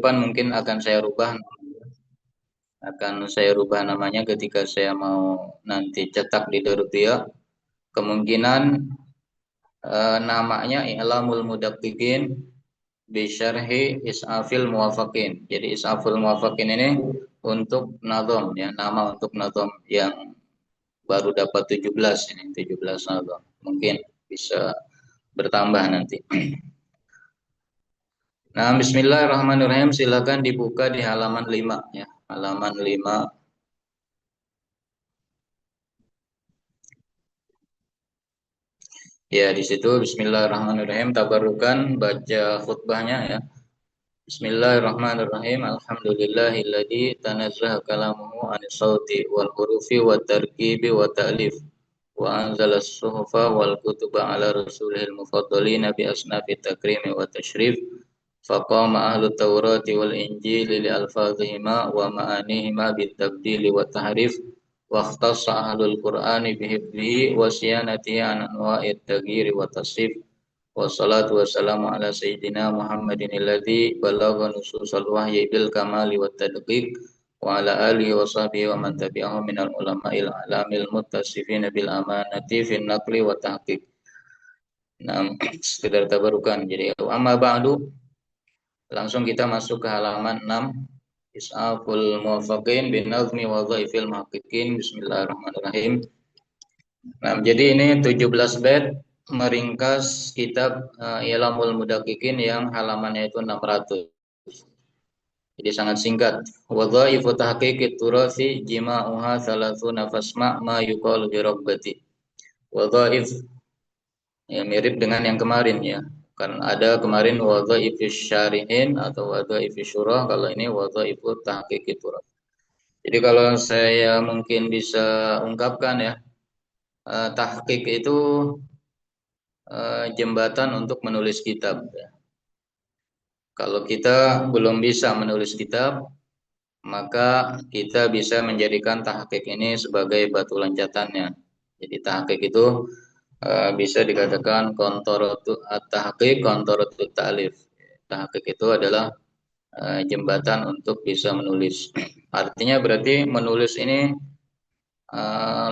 depan mungkin akan saya rubah namanya ketika saya mau nanti cetak di Darutiyah. Kemungkinan namanya I'lamul Mudaqqiqin bi Syarhi Is'afil Muwaffaqin. Jadi Is'afil Muwaffaqin ini untuk nazam ya, nama untuk nazam yang baru dapat 17 ini, 17 nazam. Mungkin bisa bertambah nanti. Nah, bismillahirrahmanirrahim. Silakan dibuka di halaman 5 ya. Halaman 5. Ya, di situ bismillahirrahmanirrahim tabarukan baca khutbahnya ya. Bismillahirrahmanirrahim. Alhamdulillahilladzi tanazzaha kalamuhu 'anis sauti wal hurufi wat tarkibi wa ta'lif wa anzalas suhufa wal kutuba 'ala rasulihil mufaddalin bi asnafi takrimi wa tashrif. Faqama ahlu Taurati wal Injili li alfazihima wa ma'anihima bit tabdili wa tahrif wa ikhtassa ahlul Qur'ani bihifdzihi wa siyanatihi an anwa'it taghyiri wa tasrif. Wassalatu wassalamu ala sayyidina Muhammadin alladzi balagha nususal wahyi bil kamali wat tadqiq wa ala alihi wa sahbihi wa man tabi'ahum minal ulama'il alamil muttasifina bil amanati fin naqli wa tahqiq. Nah, sekedar tabarukan. Jadi amma ba'du, langsung kita masuk ke halaman 6. Is'aful muwaffaqin bin nazmi wa dhaifil muhaqqiqin. Bismillahirrahmanirrahim. Nah, jadi ini 17 bait meringkas kitab I'lamul Mudaqqiqin yang halamannya itu 600. Jadi sangat singkat. Wa dhaifu tahqiqit turasi jima'uha thalathuna fasma' ma yuqalu bi rabbati. Wa dhaif ya mirip dengan yang kemarin ya. Kan ada kemarin wadhaifus syarihin atau wadhaifus syurah, kalau ini wadhaifut tahqiqit turasi. Jadi kalau saya mungkin bisa ungkapkan ya, tahqiq itu jembatan untuk menulis kitab. Kalau kita belum bisa menulis kitab, maka kita bisa menjadikan tahqiq ini sebagai batu loncatannya. Jadi tahqiq itu bisa dikatakan kontoratu at-tahqiq, kontoratu ta'lif. Tahqiq itu adalah jembatan untuk bisa menulis. Artinya berarti menulis ini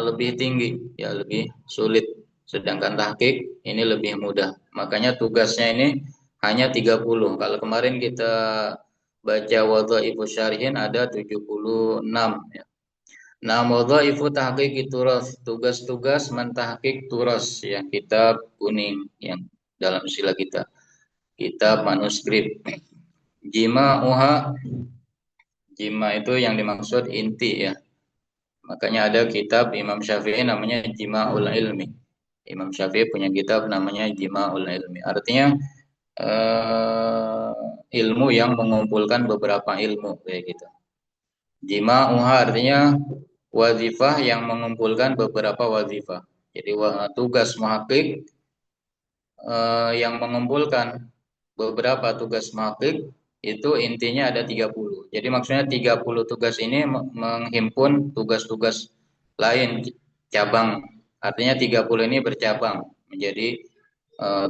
lebih tinggi, ya lebih sulit. Sedangkan tahqiq ini lebih mudah. Makanya tugasnya ini hanya 30. Kalau kemarin kita baca wadhaifu syarihin ada 76 ya. Nah, wadhaifu tahqiq turas, tugas-tugas mentahqiq turas yang kitab kuning yang dalam sila kita. Kitab manuskrip. Jima itu yang dimaksud inti ya. Makanya ada kitab Imam Syafi'i namanya Jima'ul Ilmi. Imam Syafi'i punya kitab namanya Jima'ul Ilmi. Artinya ilmu yang mengumpulkan beberapa ilmu kayak gitu. Jima'uha artinya wazifah yang mengumpulkan beberapa wazifah. Jadi tugas muhaqqiq yang mengumpulkan beberapa tugas muhaqqiq itu intinya ada 30. Jadi maksudnya 30 tugas ini menghimpun tugas-tugas lain cabang. Artinya 30 ini bercabang menjadi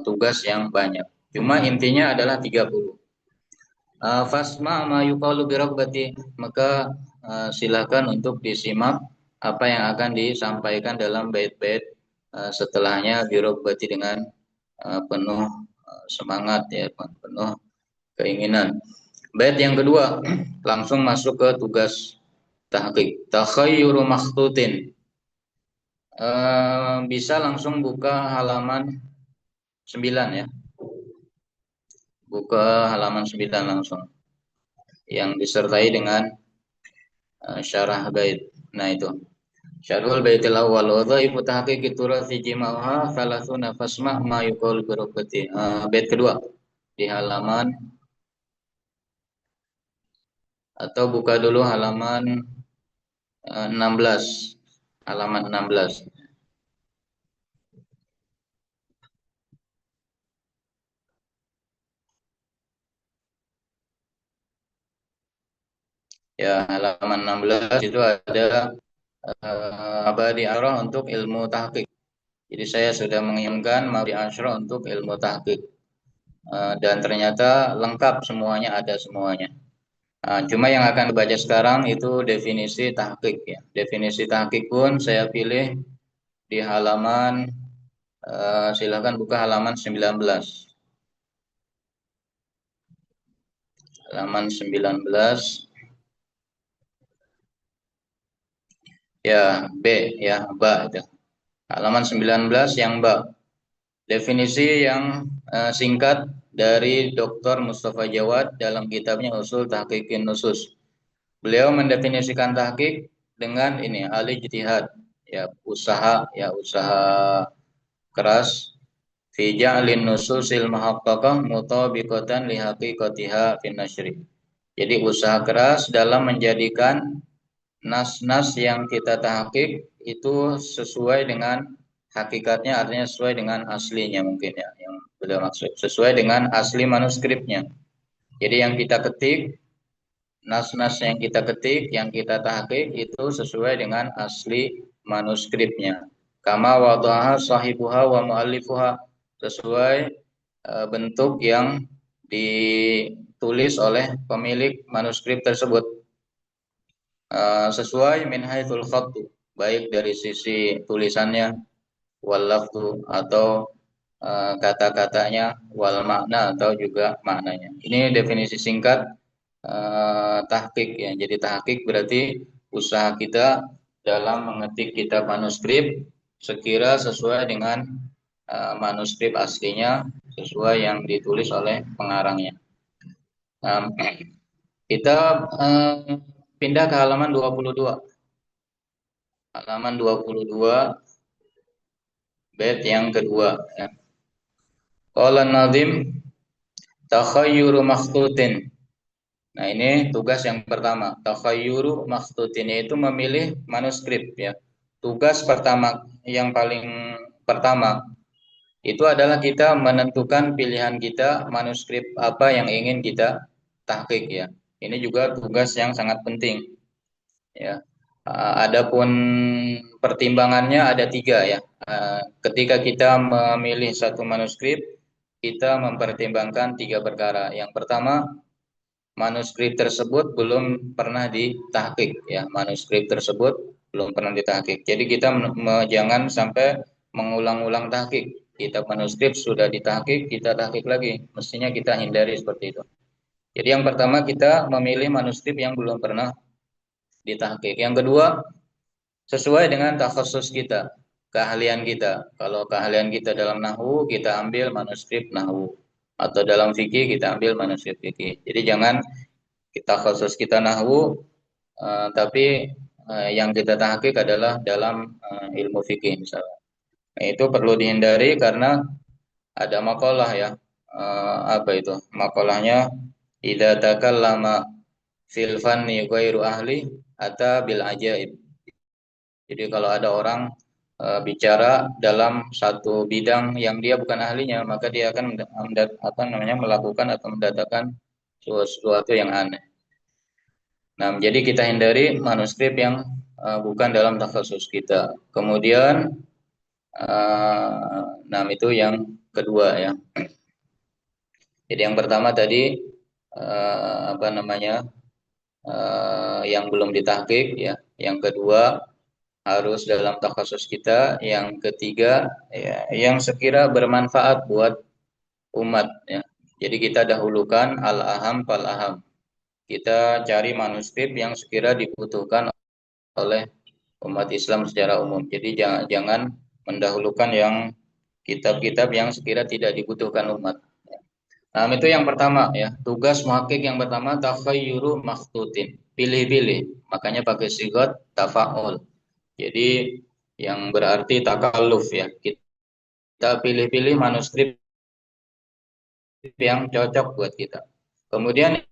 tugas yang banyak. Cuma intinya adalah 30. Fasma ma yuqalu bi rabbati, maka silakan untuk disimak apa yang akan disampaikan dalam bait-bait setelahnya bi rabbati dengan penuh semangat ya, penuh keinginan. Bait yang kedua, langsung masuk ke tugas tahqiq. Takhayyuru makhtutin. Bisa langsung buka halaman 9 ya. Buka halaman 9 langsung. Yang disertai dengan syarah bait. Nah itu. Syarhul baitil awwal wa dhaifu tahqiqit turathi jima'uha thalathuna fasma' ma yuqalu bi rabbati. Bait kedua di halaman, atau buka dulu halaman 16. Halaman 16. Ya, halaman 16 itu ada mabadi arah untuk ilmu tahqiq. Jadi saya sudah menginginkan mabadi asyrah untuk ilmu tahqiq. Dan ternyata lengkap semuanya, ada semuanya. Cuma yang akan dibaca sekarang itu definisi tahqiq ya. Definisi tahqiq pun saya pilih di halaman silakan buka halaman 19. Halaman 19 ya B ya ba itu. Halaman 19 yang ba. Definisi yang singkat dari Dr. Mustafa Jawad dalam kitabnya Usul Tahqiqin Nusus. Beliau mendefinisikan tahqiq dengan ini ahli ijtihad ya usaha keras fi ja'lin nususil muhaqqaqah mutabiqatan li haqiqatiha fin nasri. Jadi usaha keras dalam menjadikan nas-nas yang kita tahqiq itu sesuai dengan hakikatnya, artinya sesuai dengan aslinya mungkin ya yang beliau maksud, sesuai dengan asli manuskripnya. Jadi yang kita ketik, nas-nas yang kita ketik, yang kita tahqiq itu sesuai dengan asli manuskripnya. Kama wadaha sahibuha wa muallifuha, sesuai bentuk yang ditulis oleh pemilik manuskrip tersebut. Sesuai min haitsul khattu, baik dari sisi tulisannya, wal lafzu atau kata-katanya, wal makna atau juga maknanya. Ini definisi singkat tahqiq ya. Jadi tahqiq berarti usaha kita dalam mengetik kitab manuskrip sekira sesuai dengan manuskrip aslinya, sesuai yang ditulis oleh pengarangnya. Nah, kita pindah ke halaman 22. Halaman 22 bait yang kedua ya. Qala nazim takhayyuru makhtutin. Nah, ini tugas yang pertama. Takhayyuru makhtutin itu memilih manuskrip ya. Tugas pertama yang paling pertama itu adalah kita menentukan pilihan kita manuskrip apa yang ingin kita tahqiq ya. Ini juga tugas yang sangat penting ya. Adapun pertimbangannya ada tiga ya. Ketika kita memilih satu manuskrip, kita mempertimbangkan tiga perkara. Yang pertama, manuskrip tersebut belum pernah ditahqiq ya. Manuskrip tersebut belum pernah ditahqiq. Jadi kita jangan sampai mengulang-ulang tahqiq. Kitab manuskrip sudah ditahqiq, kita tahqiq lagi. Mestinya kita hindari seperti itu. Jadi yang pertama kita memilih manuskrip yang belum pernah ditahqiq. Yang kedua, sesuai dengan takhasus kita, keahlian kita. Kalau keahlian kita dalam nahwu, kita ambil manuskrip nahwu. Atau dalam fikih, kita ambil manuskrip fikih. Jadi jangan kita khusus kita nahwu, tapi yang kita tahqiq adalah dalam ilmu fikih misalnya. Nah, itu perlu dihindari karena ada makalah ya. Apa itu? Makalahnya idza takallama fil fanni ghairu ahli ata bil ajaib. Jadi kalau ada orang bicara dalam satu bidang yang dia bukan ahlinya, maka dia akan melakukan atau mendatangkan sesuatu yang aneh. Nah, jadi kita hindari manuskrip yang bukan dalam takhasus kita. Kemudian, nah itu yang kedua ya. Jadi yang pertama tadi yang belum ditahqiq ya. Yang kedua harus dalam takhasus kita. Yang ketiga ya, yang sekira bermanfaat buat umat ya. Jadi kita dahulukan al-aham fal-aham. Kita cari manuskrip yang sekira dibutuhkan oleh umat Islam secara umum. Jadi jangan mendahulukan yang kitab-kitab yang sekira tidak dibutuhkan umat. Nah, itu yang pertama ya. Tugas muhakkik yang pertama takhayyuru makhtutin. Pilih-pilih. Makanya pakai sigot tafa'ul. Jadi yang berarti takalluf ya. Kita pilih-pilih manuskrip yang cocok buat kita. Kemudian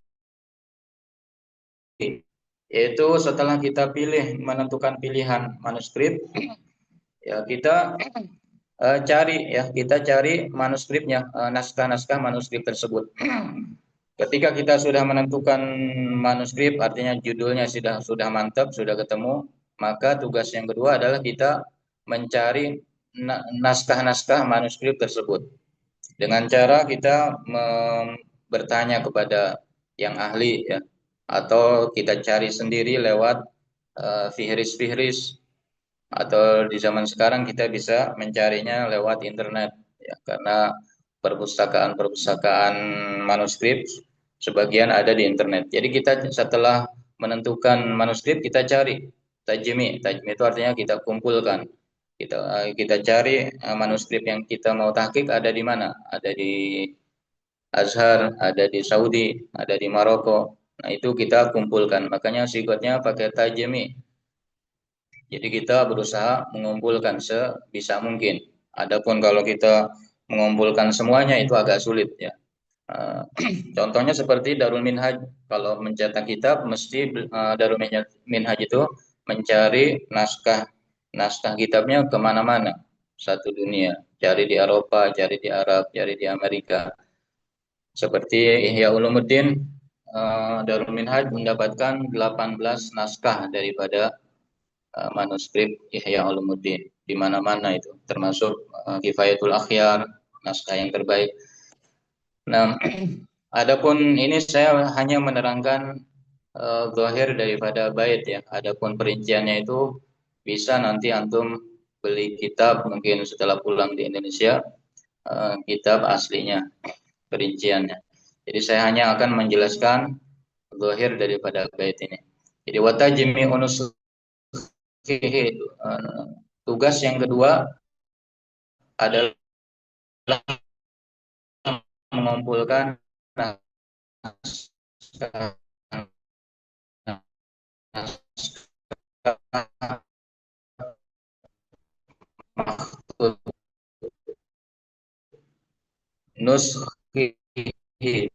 yaitu setelah kita pilih menentukan pilihan manuskrip ya kita kita cari manuskripnya, naskah-naskah manuskrip tersebut. Ketika kita sudah menentukan manuskrip, artinya judulnya sudah mantap, sudah ketemu, maka tugas yang kedua adalah kita mencari naskah-naskah manuskrip tersebut. Dengan cara kita bertanya kepada yang ahli ya. atau kita cari sendiri lewat fihris-fihris, atau di zaman sekarang kita bisa mencarinya lewat internet ya, karena perpustakaan-perpustakaan manuskrip sebagian ada di internet. Jadi kita setelah menentukan manuskrip kita cari tajmi. Tajmi itu artinya kita kumpulkan. Kita cari manuskrip yang kita mau tahqiq ada di mana? Ada di Azhar, ada di Saudi, ada di Maroko. Nah, itu kita kumpulkan. Makanya sikotnya pakai tajmi. Jadi kita berusaha mengumpulkan sebisa mungkin. Adapun kalau kita mengumpulkan semuanya itu agak sulit ya. Eh, Contohnya seperti Darul Minhaj. Kalau mencetak kitab mesti Darul Minhaj itu mencari naskah kitabnya kemana-mana satu dunia. Cari di Eropa, cari di Arab, cari di Amerika. Seperti Ihya Ulumuddin, Darul Minhaj mendapatkan 18 naskah daripada manuskrip Ihya Ulumuddin di mana-mana itu, termasuk Kifayatul Akhyar, naskah yang terbaik. Nah, adapun ini saya hanya menerangkan zahir daripada bait ya. Adapun perinciannya itu bisa nanti antum beli kitab mungkin setelah pulang di Indonesia, kitab aslinya, perinciannya. Jadi saya hanya akan menjelaskan zahir daripada bait ini. Jadi watajimi unus tugas yang kedua adalah mengumpulkan naskah maktub nuskhihi,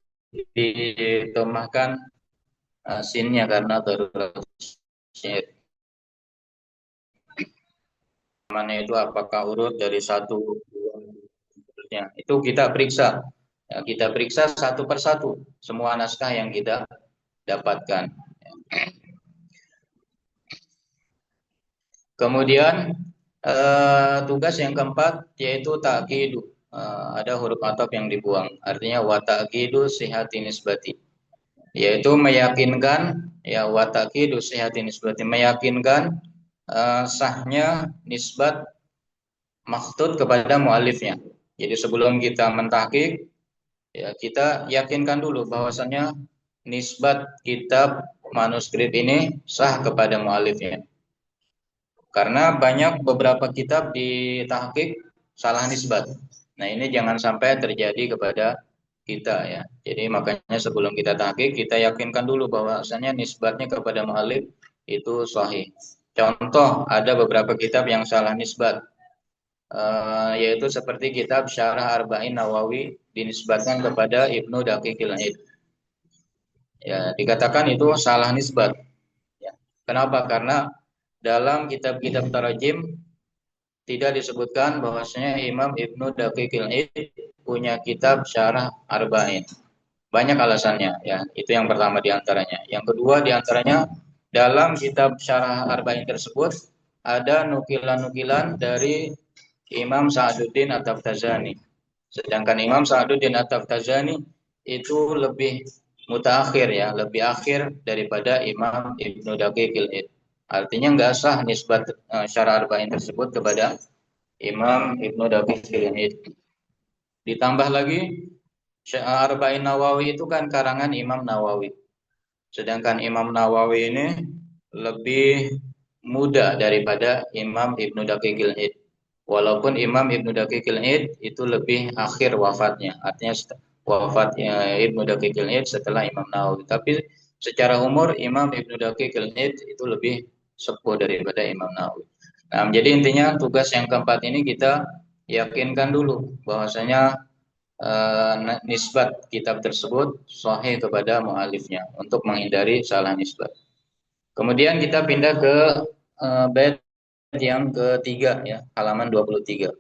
ditambahkan sinnya karena darurat syair. Mana itu apakah urut dari satu dua seterusnya. Itu kita periksa. Ya, kita periksa satu persatu semua naskah yang kita dapatkan. Kemudian tugas yang keempat yaitu ta'kidu. Ada huruf ataf yang dibuang. Artinya wa ta'kidu sihhati nisbati. Yaitu meyakinkan ya wa ta'kidu sihhati nisbati, meyakinkan sahnya nisbat maktut kepada mualifnya. Jadi sebelum kita mentahqiq ya kita yakinkan dulu bahwasannya nisbat kitab manuskrip ini sah kepada mualifnya. Karena banyak beberapa kitab di tahqiq salah nisbat. Nah, ini jangan sampai terjadi kepada kita ya. Jadi makanya sebelum kita tahqiq kita yakinkan dulu bahwasanya nisbatnya kepada muallif itu sahih. Contoh ada beberapa kitab yang salah nisbat, yaitu seperti kitab Syarah Arba'in Nawawi dinisbatkan kepada Ibnu Daqiqil Aid. Ya, dikatakan itu salah nisbat. Ya. Kenapa? Karena dalam kitab-kitab tarajim tidak disebutkan bahwasanya Imam Ibnu Daqiqil Aid punya kitab Syarah Arba'in. Banyak alasannya ya. Itu yang pertama di antaranya. Yang kedua di antaranya dalam kitab Syarah Arba'in tersebut ada nukilan-nukilan dari Imam Sa'aduddin At-Taftazani. Sedangkan Imam Sa'aduddin At-Taftazani itu lebih mutaakhir ya, lebih akhir daripada Imam Ibnu Daqiqil Aid. Artinya nggak sah nisbat Syarah Arba'in tersebut kepada Imam Ibnu Daqiqil Aid. Ditambah lagi Arba'in Nawawi itu kan karangan Imam Nawawi. Sedangkan Imam Nawawi ini lebih muda daripada Imam Ibnu Daqiqil Aid. Walaupun Imam Ibnu Daqiqil Aid itu lebih akhir wafatnya, artinya wafatnya Ibnu Daqiqil Aid setelah Imam Nawawi. Tapi secara umur Imam Ibnu Daqiqil Aid itu lebih sepuh daripada Imam Nawawi. Nah, jadi intinya tugas yang keempat ini kita yakinkan dulu bahwasanya nisbat kitab tersebut sahih kepada mualifnya untuk menghindari salah nisbat. Kemudian kita pindah ke bait yang ketiga ya, halaman 23.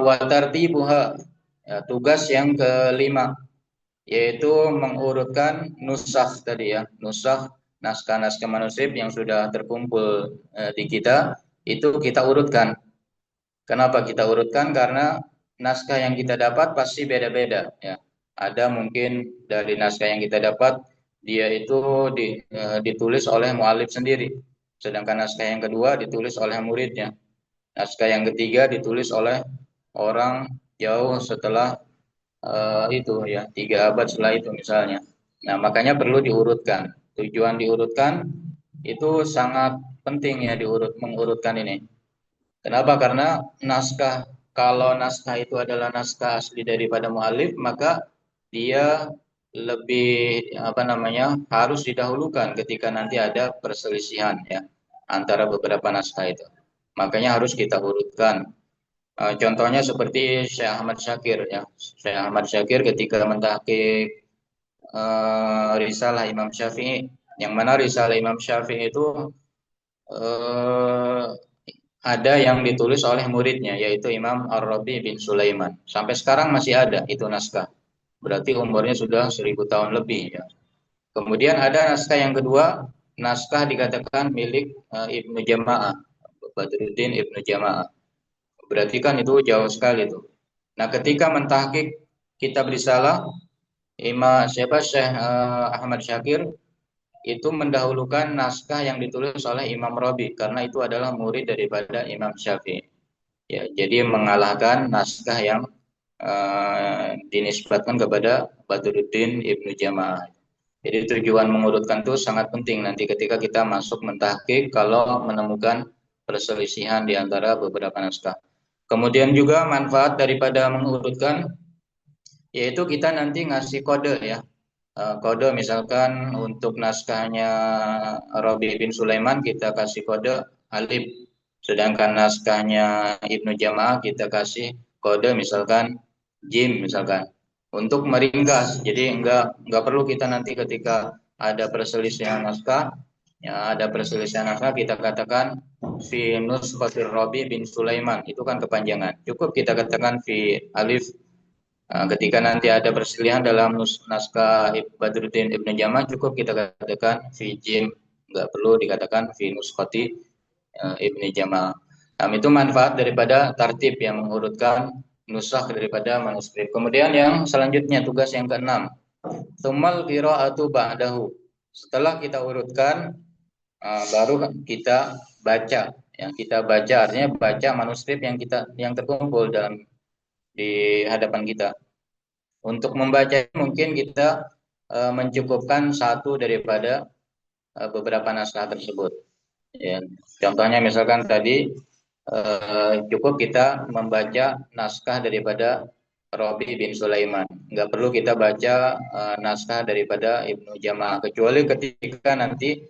Watartibuha ya, tugas yang kelima yaitu mengurutkan nusakh tadi ya, nusakh naskah-naskah manuskrip yang sudah terkumpul di kita itu kita urutkan. Kenapa kita urutkan? Karena naskah yang kita dapat pasti beda-beda ya. Ada mungkin dari naskah yang kita dapat dia itu ditulis oleh mualif sendiri. Sedangkan naskah yang kedua ditulis oleh muridnya. Naskah yang ketiga ditulis oleh orang jauh setelah itu ya 3 abad setelah itu misalnya. Nah makanya perlu diurutkan. Tujuan diurutkan itu sangat penting ya mengurutkan ini. Kenapa? Karena kalau naskah itu adalah naskah asli daripada mualif, maka dia lebih apa namanya harus didahulukan ketika nanti ada perselisihan ya antara beberapa naskah itu. Makanya harus kita urutkan. Contohnya seperti Syekh Ahmad Syakir ya. Syekh Ahmad Syakir ketika mentahqiq risalah Imam Syafi'i, yang mana risalah Imam Syafi'i itu eh, ada yang ditulis oleh muridnya yaitu Imam Ar-Rabi bin Sulaiman. Sampai sekarang masih ada itu naskah. Berarti umurnya sudah 1000 tahun lebih ya. Kemudian ada naskah yang kedua, naskah dikatakan milik Ibnu Jama'ah, Badruddin Ibnu Jama'ah. Berarti kan itu jauh sekali tuh. Nah, ketika mentahqiq kitab risalah Imam Syekh Ahmad Syakir itu mendahulukan naskah yang ditulis oleh Imam Rabi karena itu adalah murid daripada Imam Syafi'i. Ya, jadi mengalahkan naskah yang dinisbatkan kepada Badruddin Ibnu Jama'ah. Jadi tujuan mengurutkan itu sangat penting nanti ketika kita masuk mentahqiq kalau menemukan perselisihan di antara beberapa naskah. Kemudian juga manfaat daripada mengurutkan yaitu kita nanti ngasih kode ya. Kode misalkan untuk naskahnya Rabi bin Sulaiman kita kasih kode alif. Sedangkan naskahnya Ibnu Jama'ah kita kasih kode misalkan jim misalkan untuk meringkas. Jadi enggak perlu kita nanti ketika ada perselisihan naskah ya ada perselisihan naskah kita katakan fi nusqatir Rabi bin Sulaiman itu kan kepanjangan. Cukup kita katakan fi alif. Ketika nanti ada perselisihan dalam naskah Badruddin Ibnu Jama'ah cukup kita katakan fi jim, enggak perlu dikatakan fi nusqati Ibnu Jama'ah. Nah, itu manfaat daripada tartib yang mengurutkan nusakh daripada manuskrip. Kemudian yang selanjutnya tugas yang keenam, tsummal qira'atu ba'dahu. Setelah kita urutkan baru kita baca. Yang kita baca artinya baca manuskrip yang terkumpul di hadapan kita. Untuk membaca mungkin kita mencukupkan satu daripada beberapa naskah tersebut. Ya, contohnya misalkan tadi cukup kita membaca naskah daripada Rabi bin Sulaiman. Nggak perlu kita baca naskah daripada Ibnu Jama'ah kecuali ketika nanti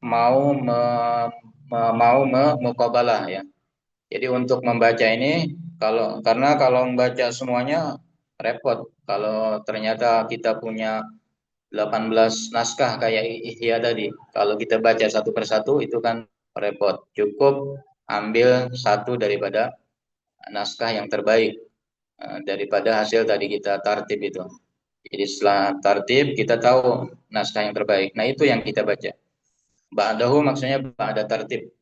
mau muqabalah ya. Jadi untuk membaca ini karena kalau membaca semuanya repot. Kalau ternyata kita punya 18 naskah kayak Ihya tadi. Kalau kita baca satu persatu itu kan repot. Cukup ambil satu daripada naskah yang terbaik daripada hasil tadi kita tartib itu. Jadi setelah tartib kita tahu naskah yang terbaik. Nah itu yang kita baca. Ba'dahu maksudnya ba'da tartib.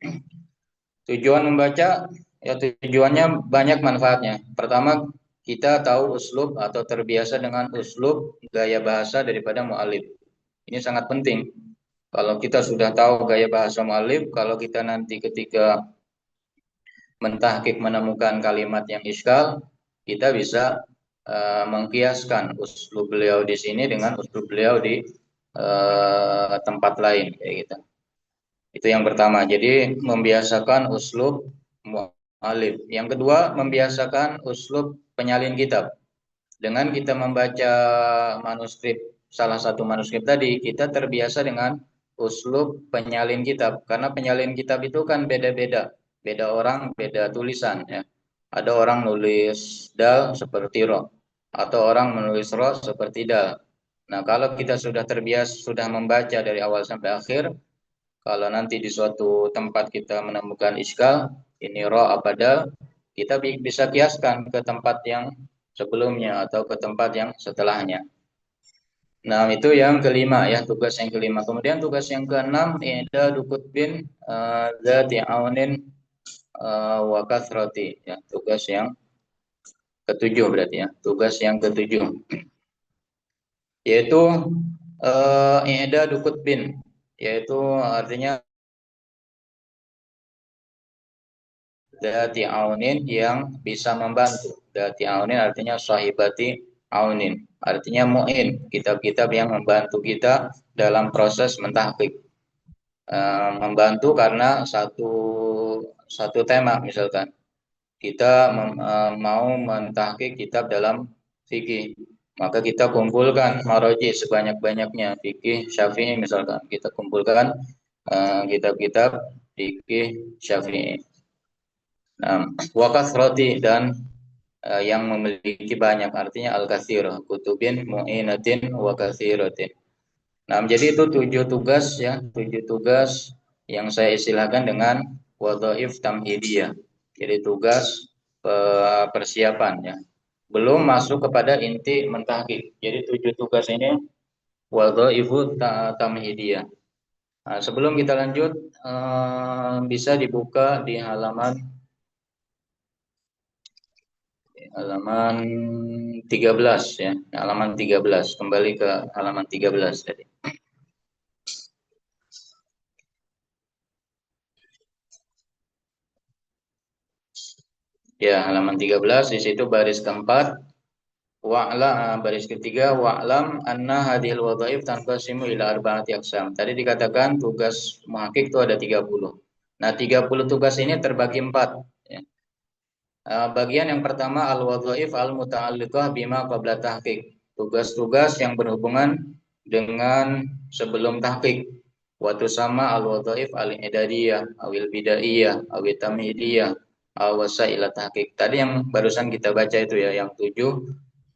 Tujuan membaca ya tujuannya banyak manfaatnya. Pertama kita tahu uslub atau terbiasa dengan uslub gaya bahasa daripada mu'alif. Ini sangat penting. Kalau kita sudah tahu gaya bahasa mu'alif, kalau kita nanti ketika mentahqiq menemukan kalimat yang iskal, kita bisa mengkiaskan uslub beliau di sini dengan uslub beliau di tempat lain kayak gitu. Itu yang pertama. Jadi membiasakan uslub mu'alif. Yang kedua, membiasakan uslub penyalin kitab. Dengan kita membaca manuskrip salah satu manuskrip tadi, kita terbiasa dengan uslub penyalin kitab. Karena penyalin kitab itu kan beda-beda. Beda orang, beda tulisan ya. Ada orang nulis dal seperti ro atau orang menulis ro seperti dal. Nah, kalau kita sudah terbiasa sudah membaca dari awal sampai akhir, kalau nanti di suatu tempat kita menemukan iskal, ini ro apa dal, kita bisa kiaskan ke tempat yang sebelumnya atau ke tempat yang setelahnya. Nah, itu yang kelima ya, tugas yang kelima. Kemudian tugas yang keenam ada dukut bin zati aunin wa kathrati ya, tugas yang ketujuh berarti ya. Tugas yang ketujuh. yaitu i'dadu kutbin, yaitu artinya dati aunin yang bisa membantu. Dati aunin artinya sahibati aunin, artinya mu'in, kitab-kitab yang membantu kita dalam proses mentahqiq. Membantu karena satu satu tema, misalkan kita mau mentahqiq kitab dalam fikih, maka kita kumpulkan maroji sebanyak-banyaknya, fikih Syafi'i misalkan, kita kumpulkan kitab-kitab fikih Syafi'i. Wakas roti dan yang memiliki banyak, artinya al-katsir, kutubin mu'inatin wa katsiratin. Nah, jadi itu 7 tugas ya, 7 tugas yang saya istilahkan dengan wadhaif tamhidiyah. Jadi tugas persiapan ya. Belum masuk kepada inti mentahqiq. Jadi 7 tugas ini wadhaifu tamhidiyah. Nah, sebelum kita lanjut, bisa dibuka di halaman 13 ya, halaman 13. Kembali ke halaman 13 tadi. Ya, halaman 13 di situ baris keempat, baris ketiga, wa'lam anna hadhil wadhaif tanqasimu ila arba'ati aqsam. Tadi dikatakan tugas muhaqqiq itu ada 30. Nah, 30 tugas ini terbagi 4 ya. Bagian yang pertama al-wadhaif al-muta'alliqah bima qabla tahqiq. Tugas-tugas yang berhubungan dengan sebelum tahqiq. Waktu sama al-wadhaif al-idadiyah, awil bidaiyah, awil tamhidiyah, awasailah tahqiq. Tadi yang barusan kita baca itu ya, yang 7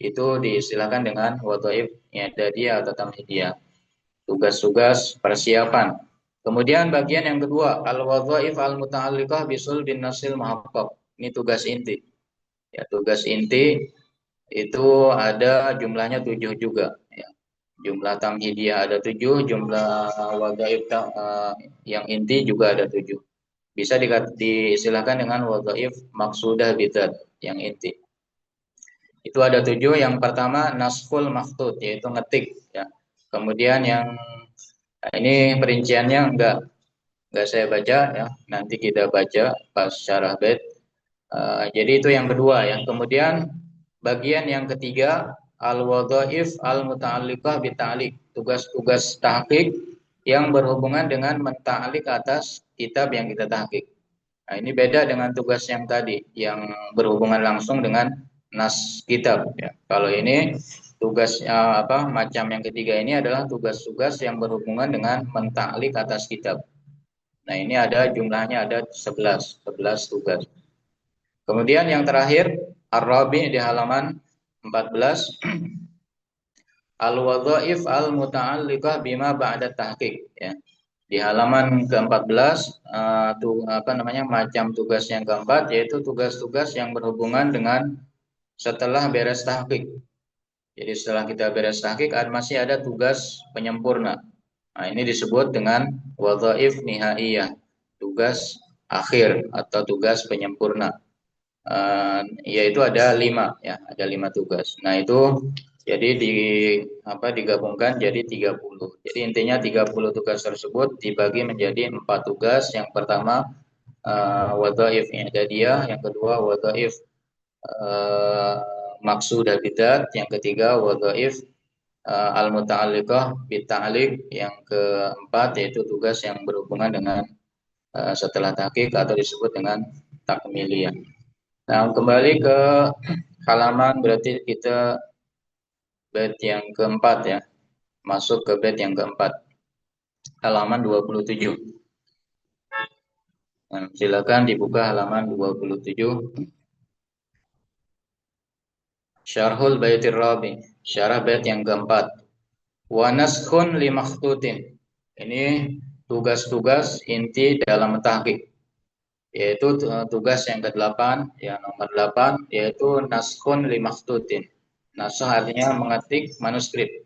itu diistilahkan dengan wadhaif idadiyah atau tamhidiyah. Tugas-tugas persiapan. Kemudian bagian yang kedua, al-wadhaif al-muta'alliqah bisul bin nasil muhaqqaq. Ini tugas inti. Ya, tugas inti itu ada jumlahnya 7 juga. Ya. Jumlah tamhidiyah ada 7, jumlah wadhaif yang inti juga ada 7. Bisa diistilahkan dengan wadhaif maksudah bidzat yang inti. Itu ada 7. Yang pertama naskhul makhtut, yaitu ngetik. Ya. Kemudian yang ini perinciannya enggak saya baca ya. Nanti kita baca pas syarah bait. Jadi itu yang kedua ya. Kemudian bagian yang ketiga al-wadhaif al-muta'alliqah bita'liq, tugas-tugas tahqiq yang berhubungan dengan menta'liq atas kitab yang kita tahqiq. Nah, ini beda dengan tugas yang tadi yang berhubungan langsung dengan nas kitab ya. Kalau ini tugas macam yang ketiga ini adalah tugas-tugas yang berhubungan dengan menta'liq atas kitab. Nah, ini ada jumlahnya ada 11 tugas. Kemudian yang terakhir Ar-Rabi di halaman 14, al-wadhaif al-muta'alliqah bima ba'da tahqiq ya. Di halaman ke-14 macam tugas yang keempat yaitu tugas-tugas yang berhubungan dengan setelah beres tahqiq. Jadi setelah kita beres tahqiq masih ada tugas penyempurna. Nah, ini disebut dengan wadhaif nihaiyah, tugas akhir atau tugas penyempurna. Yaitu ada 5 ya, ada 5 tugas. Nah, itu jadi digabungkan jadi 30. Jadi intinya 30 tugas tersebut dibagi menjadi 4 tugas. Yang pertama wadhaif i'dadiyah, yang kedua wadhaif maksudah bidzat, yang ketiga wadhaif al-muta'alliqah bita'liq, yang keempat yaitu tugas yang berhubungan dengan setelah tahqiq atau disebut dengan takmiliyah. Nah, kembali ke halaman berarti kita bait yang keempat ya. Masuk ke bait yang keempat. Halaman 27. Nah, silakan dibuka halaman 27. Syarhul baitir rabi. Syarah bait yang keempat. Wa naskhun li makhtutin. Ini tugas-tugas inti dalam tahqiq. Yaitu tugas yang ke-8 ya, nomor 8 yaitu naskhun li makhtutin. Naskh artinya mengetik manuskrip.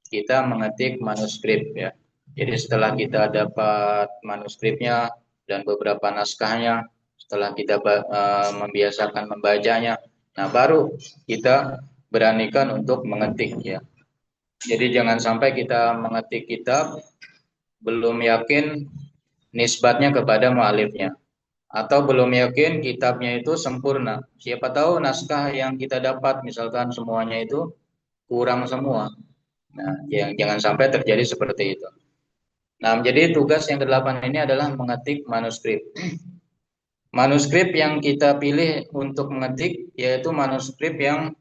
Kita mengetik manuskrip ya. Jadi setelah kita dapat manuskripnya dan beberapa naskahnya, setelah kita membiasakan membacanya, nah baru kita beranikan untuk mengetik ya. Jadi jangan sampai kita mengetik kitab belum yakin nisbatnya kepada mualifnya, atau belum yakin kitabnya itu sempurna. Siapa tahu naskah yang kita dapat misalkan semuanya itu kurang semua. Nah, jangan sampai terjadi seperti itu. Nah, jadi tugas yang kedelapan ini adalah mengetik manuskrip. Manuskrip yang kita pilih untuk mengetik yaitu manuskrip yang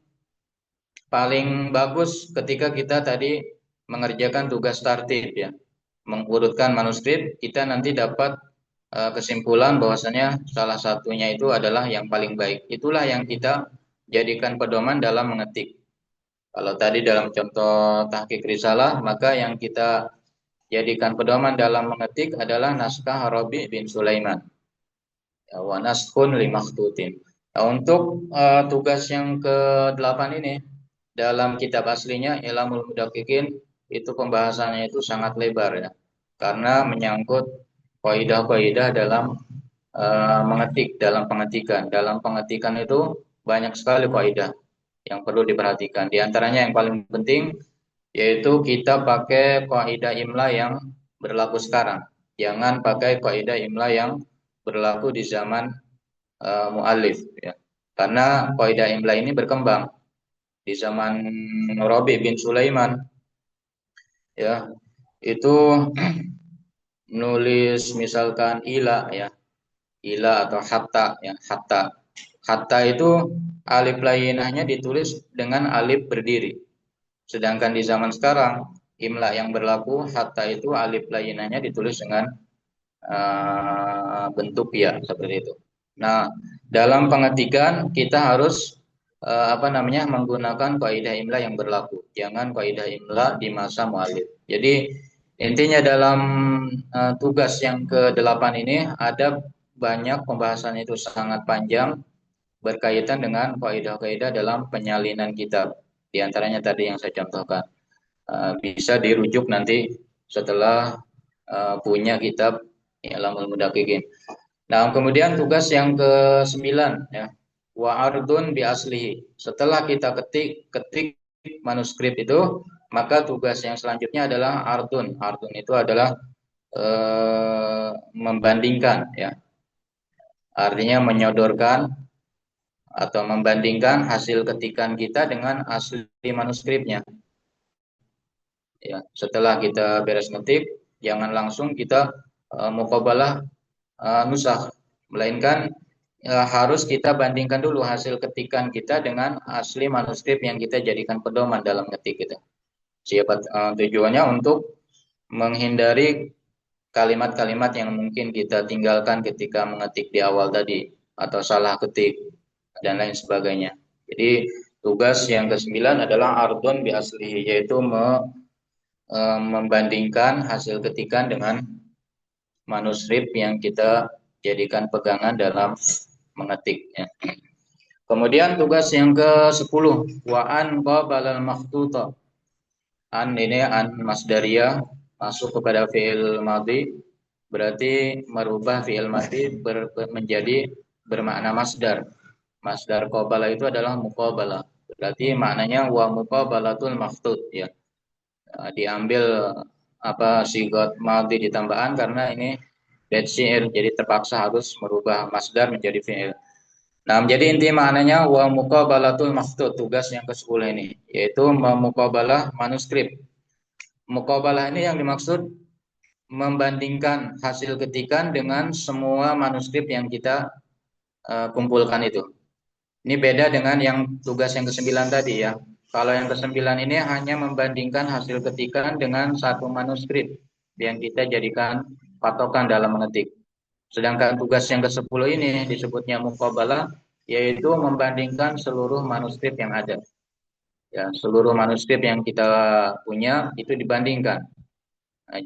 paling bagus ketika kita tadi mengerjakan tugas tartib ya. Mengurutkan manuskrip, kita nanti dapat kesimpulan bahwasanya salah satunya itu adalah yang paling baik. Itulah yang kita jadikan pedoman dalam mengetik. Kalau tadi dalam contoh tahqiq risalah, maka yang kita jadikan pedoman dalam mengetik adalah naskah Rabi bin Sulaiman. Ya, wa naskhun limakhtutin. Nah, untuk tugas yang ke-8 ini dalam kitab aslinya Ilamul Mudaqiqin itu pembahasannya itu sangat lebar ya. Karena menyangkut kaidah-kaidah dalam mengetik, dalam pengetikan. Dalam pengetikan itu banyak sekali kaidah yang perlu diperhatikan. Di antaranya yang paling penting yaitu kita pakai kaidah imla yang berlaku sekarang. Jangan pakai kaidah imla yang berlaku di zaman muallif ya. Karena kaidah imla ini berkembang di zaman Rabi bin Sulaiman ya. Itu nulis misalkan ila ya, ila atau hatta ya, hatta. Hatta itu alif lainahnya ditulis dengan alif berdiri. Sedangkan di zaman sekarang imla yang berlaku hatta itu alif lainahnya ditulis dengan bentuk ya seperti itu. Nah, dalam pengetikan kita harus apa namanya menggunakan kaidah imla yang berlaku. Jangan kaidah imla di masa mualif. Jadi intinya dalam tugas yang ke-8 ini ada banyak pembahasan itu sangat panjang berkaitan dengan kaidah-kaidah dalam penyalinan kitab. Di antaranya tadi yang saya contohkan. Bisa dirujuk nanti setelah punya kitab I'lamul Mudaqiqin. Nah, kemudian tugas yang ke-9 ya. Wa ardun bi aslihi. Setelah kita ketik manuskrip itu, maka tugas yang selanjutnya adalah ardun. Ardun itu adalah membandingkan ya. Artinya menyodorkan atau membandingkan hasil ketikan kita dengan asli manuskripnya. Ya, setelah kita beres ngetik, jangan langsung kita muqabalah nusakh, melainkan harus kita bandingkan dulu hasil ketikan kita dengan asli manuskrip yang kita jadikan pedoman dalam ngetik kita. Siapa tujuannya untuk menghindari kalimat-kalimat yang mungkin kita tinggalkan ketika mengetik di awal tadi atau salah ketik dan lain sebagainya. Jadi tugas yang ke-9 adalah ardun bi aslihi, yaitu membandingkan hasil ketikan dengan manuskrip yang kita jadikan pegangan dalam mengetik ya. Kemudian tugas yang ke-10 wa an qabalal makhtuta. An ini an masdariyah masuk kepada fi'il madhi, berarti merubah fi'il madhi menjadi bermakna masdar. Masdar qabala itu adalah muqabalah. Berarti maknanya wa muqabalatul makhtut ya. Diambil apa sigot madhi ditambahkan karena ini bait syair, jadi terpaksa harus merubah masdar menjadi fi'il. Nah, jadi inti maknanya wa muqabalatul makhtut, tugas yang ke-10 ini, yaitu memuqabalah manuskrip. Muqabalah ini yang dimaksud membandingkan hasil ketikan dengan semua manuskrip yang kita kumpulkan itu. Ini beda dengan yang tugas yang ke-9 tadi ya. Kalau yang ke-9 ini hanya membandingkan hasil ketikan dengan satu manuskrip yang kita jadikan patokan dalam mengetik. Sedangkan tugas yang ke-10 ini disebutnya muqabalah, yaitu membandingkan seluruh manuskrip yang ada. Ya, seluruh manuskrip yang kita punya itu dibandingkan. Nah,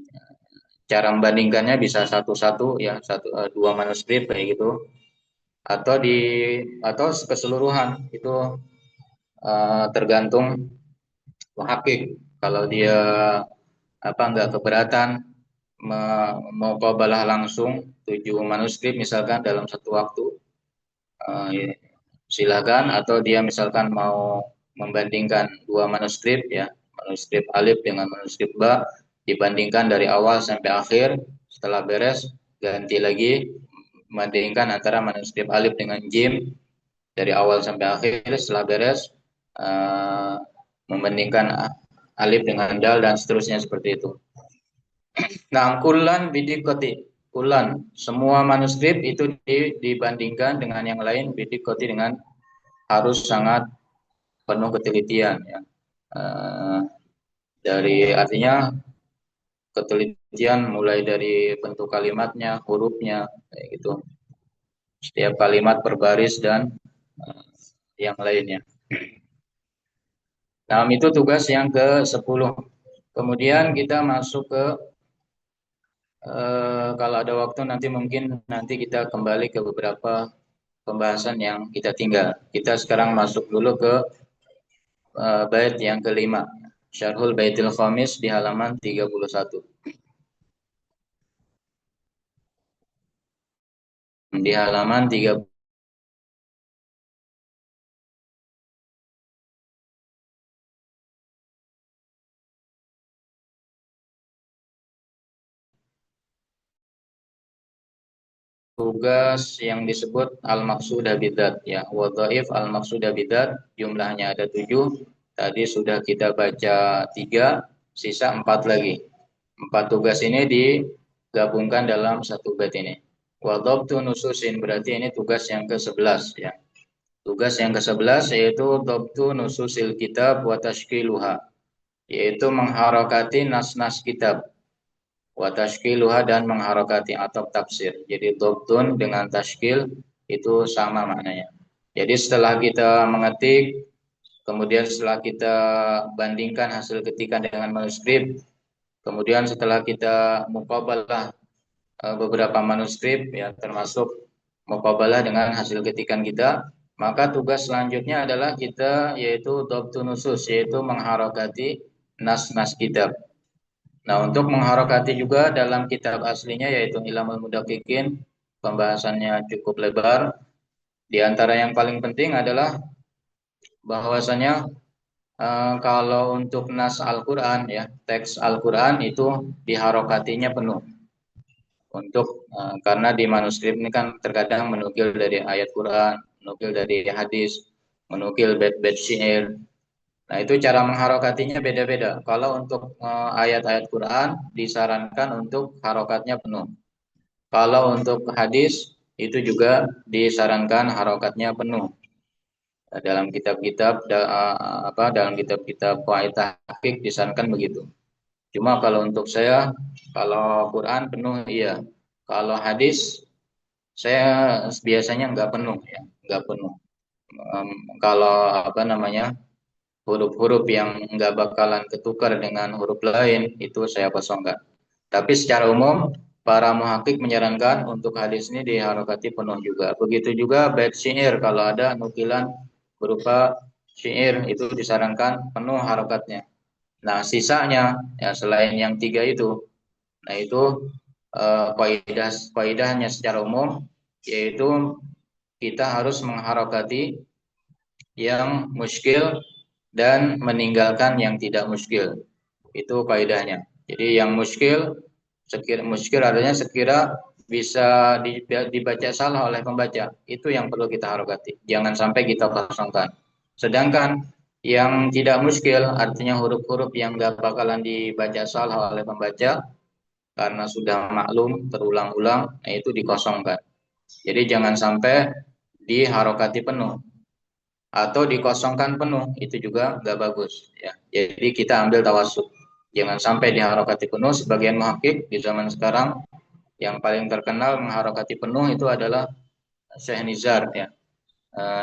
cara membandingkannya bisa satu-satu ya, dua manuskrip kayak gitu, atau keseluruhan itu tergantung muhakkik. Kalau dia enggak keberatan mau qabalah langsung 7 manuskrip misalkan dalam satu waktu, ya, silakan. Atau dia misalkan mau membandingkan 2 manuskrip ya, manuskrip alif dengan manuskrip ba, dibandingkan dari awal sampai akhir. Setelah beres ganti lagi, membandingkan antara manuskrip alif dengan jim dari awal sampai akhir. Setelah beres membandingkan alif dengan dal dan seterusnya seperti itu. Nah, kulan bidikoti, kulan semua manuskrip itu dibandingkan dengan yang lain bidikoti dengan harus sangat penuh ketelitian ya. Eh, dari artinya ketelitian mulai dari bentuk kalimatnya, hurufnya, kayak gitu. Setiap kalimat per baris dan yang lainnya. Nah, itu tugas yang ke-10. Kemudian kita masuk ke kalau ada waktu nanti mungkin nanti kita kembali ke beberapa pembahasan yang kita tinggal. Kita sekarang masuk dulu ke bait yang kelima. Syarhul Baitil Khamis di halaman 31. Di halaman 30. Tugas yang disebut al-maqsudah bidzat ya. Wa dhaif al-maqsudah bidzat jumlahnya ada 7. Tadi sudah kita baca 3, sisa 4 lagi. 4 tugas ini digabungkan dalam satu bait ini. Wa dhabtu nususin berarti ini tugas yang ke-11 ya. Tugas yang ke-11 yaitu dhabtu nususil kitab wa tashkiluha, yaitu mengharokati nas-nas kitab, wa tashkiluha dan mengharokati atau tafsir. Jadi dhabtun dengan tashkil itu sama maknanya. Jadi setelah kita mengetik, kemudian setelah kita bandingkan hasil ketikan dengan manuskrip, kemudian setelah kita muqabalah beberapa manuskrip ya, termasuk muqabalah dengan hasil ketikan kita, maka tugas selanjutnya adalah kita yaitu dhabtun nusus, yaitu mengharokati nas-nas kitab. Nah, untuk mengharokati juga dalam kitab aslinya yaitu Ilamul Mudaqiqin, pembahasannya cukup lebar. Di antara yang paling penting adalah bahwasanya kalau untuk nas Al-Qur'an ya, teks Al-Qur'an itu diharokatinya penuh. Untuk karena di manuskrip ini kan terkadang menukil dari ayat Quran, menukil dari hadis, menukil bait-bait syair. Nah, itu cara mengharokatinya beda-beda. Kalau untuk ayat-ayat Quran disarankan untuk harokatnya penuh. Kalau untuk hadis itu juga disarankan harokatnya penuh. Dalam kitab-kitab dalam kitab-kitab qawaid tahqiq disarankan begitu. Cuma kalau untuk saya, kalau Quran penuh iya. Kalau hadis saya biasanya nggak penuh ya, nggak penuh. Kalau apa namanya, huruf-huruf yang nggak bakalan ketukar dengan huruf lain itu saya kosongkan. Tapi secara umum para muhakkik menyarankan untuk hadis ini diharokati penuh juga. Begitu juga bait syair, kalau ada nukilan berupa syair itu disarankan penuh harokatnya. Nah, sisanya ya selain yang 3 itu, nah itu kaidahnya secara umum yaitu kita harus mengharokati yang muskil dan meninggalkan yang tidak muskil. Itu kaidahnya. Jadi yang muskil, muskil artinya sekira bisa dibaca salah oleh pembaca, itu yang perlu kita harokati. Jangan sampai kita kosongkan. Sedangkan yang tidak muskil artinya huruf-huruf yang gak bakalan dibaca salah oleh pembaca karena sudah maklum terulang-ulang, nah itu dikosongkan. Jadi jangan sampai diharokati penuh atau dikosongkan penuh, itu juga nggak bagus ya. Jadi kita ambil tawasud, jangan sampai diharokati penuh. Sebagian muhakkik di zaman sekarang yang paling terkenal mengharokati penuh itu adalah Syekh Nizar ya,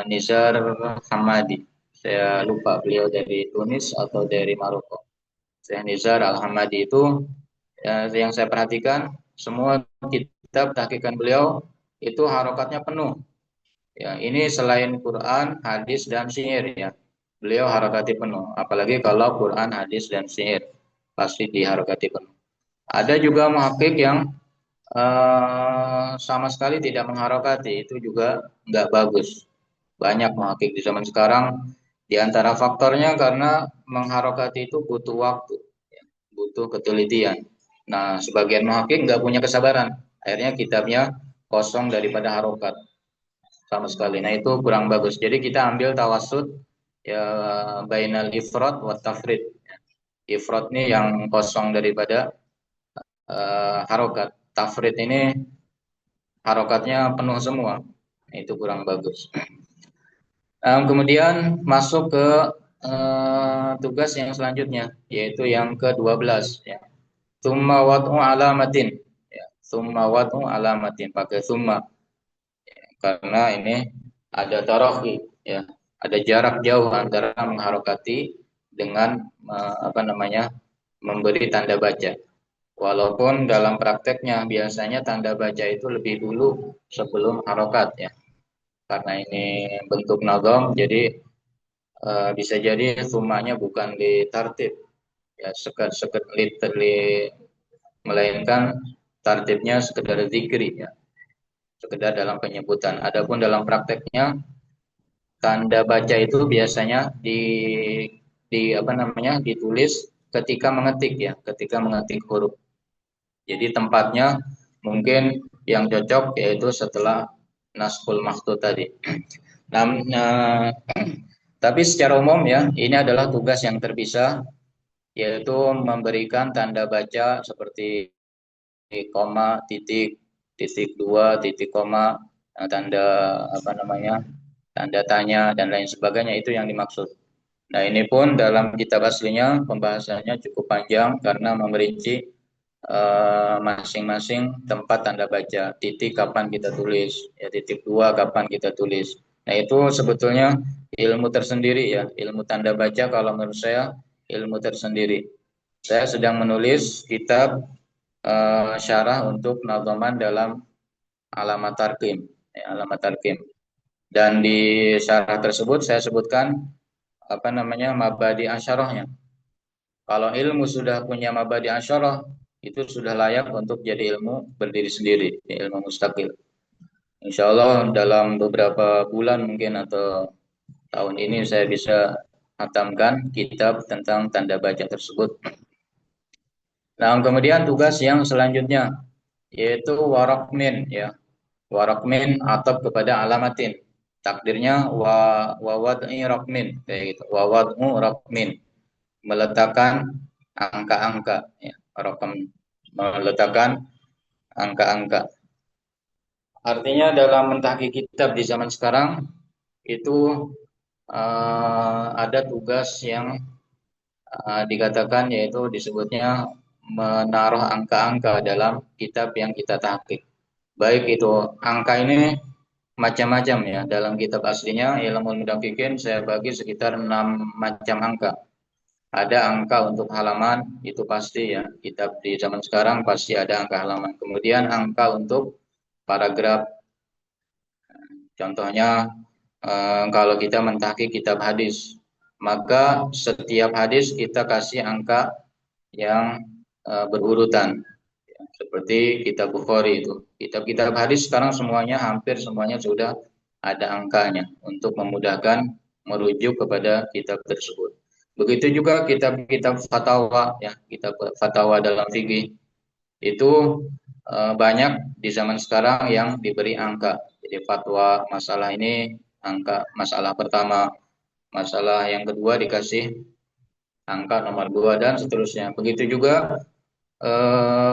Nizar Hamadi. Saya lupa beliau dari Tunis atau dari Maroko. Syekh Nizar Al-Hamadi itu ya, yang saya perhatikan semua kitab tahqiqan beliau itu harokatnya penuh. Ya, ini selain Quran, hadis dan syair ya. Beliau harakati penuh. Apalagi kalau Quran, hadis dan syair pasti diharakati penuh. Ada juga muhakkik yang sama sekali tidak mengharakati, itu juga nggak bagus. Banyak muhakkik di zaman sekarang Di antara faktornya karena mengharokati itu butuh waktu, ya, butuh ketelitian. Nah, sebagian muhakkik nggak punya kesabaran, akhirnya kitabnya kosong daripada harokat sama sekali. Nah, itu kurang bagus. Jadi kita ambil tawasud ya bainal ifrad wa tafrid. Ifrad ini yang kosong daripada harokat. Tafrid ini harokatnya penuh semua. Itu kurang bagus. Kemudian masuk ke tugas yang selanjutnya, yaitu yang ke-12 ya. Tsumma wad'u alamatin. Ya, tsumma wad'u alamatin pakai tsumma karena ini ada tarakhi ya. Ada jarak jauh antara mengharokati dengan apa namanya? Memberi tanda baca. Walaupun dalam prakteknya biasanya tanda baca itu lebih dulu sebelum harokat ya. Karena ini bentuk nazam, jadi bisa jadi sumanya bukan ditartib ya sekedar melainkan tartibnya sekedar zikri ya, sekedar dalam penyebutan. Adapun dalam prakteknya tanda baca itu biasanya di apa namanya ditulis ketika mengetik ya, ketika mengetik huruf. Jadi tempatnya mungkin yang cocok yaitu setelah naskul maktub tadi. Nah, tapi secara umum ya, ini adalah tugas yang terpisah, yaitu memberikan tanda baca seperti koma, titik, titik dua, titik koma, tanda apa namanya, tanda tanya dan lain sebagainya itu yang dimaksud. Nah ini pun dalam kitab aslinya pembahasannya cukup panjang karena memerinci masing-masing tempat tanda baca, titik kapan kita tulis, ya titik dua kapan kita tulis. Nah itu sebetulnya ilmu tersendiri ya, ilmu tanda baca kalau menurut saya ilmu tersendiri. Saya sedang menulis kitab syarah untuk nadhaman dalam alamat tarkim, ya, alamat tarkim. Dan di syarah tersebut saya sebutkan apa namanya mabadi asyarahnya. Kalau ilmu sudah punya mabadi asyarah, itu sudah layak untuk jadi ilmu berdiri sendiri, ilmu mustaqil. Insya Allah dalam beberapa bulan mungkin atau tahun ini saya bisa hatamkan kitab tentang tanda baca tersebut. Nah, kemudian tugas yang selanjutnya yaitu warakmin ya. Warakmin atap kepada alamatin. Takdirnya wa wad'i rakmin kayak gitu. Wa wad'u rakmin meletakkan angka-angka ya. Rakam meletakkan angka-angka. Artinya dalam mentahqiq kitab di zaman sekarang itu ada tugas yang dikatakan yaitu disebutnya menaruh angka-angka dalam kitab yang kita tahqiq. Baik itu angka ini macam-macam ya. Dalam kitab aslinya Ilmu Mudaqiqin saya bagi sekitar 6 macam angka. Ada angka untuk halaman, itu pasti ya. Kitab di zaman sekarang pasti ada angka halaman. Kemudian angka untuk paragraf. Contohnya kalau kita mentahqiq kitab hadis, maka setiap hadis kita kasih angka yang berurutan. Seperti kitab Bukhari itu. Kitab-kitab hadis sekarang semuanya, hampir semuanya sudah ada angkanya untuk memudahkan merujuk kepada kitab tersebut. Begitu juga kitab-kitab fatwa ya, kitab fatwa dalam fikih itu banyak di zaman sekarang yang diberi angka. Jadi fatwa masalah ini angka masalah pertama, masalah yang kedua dikasih angka nomor dua dan seterusnya. Begitu juga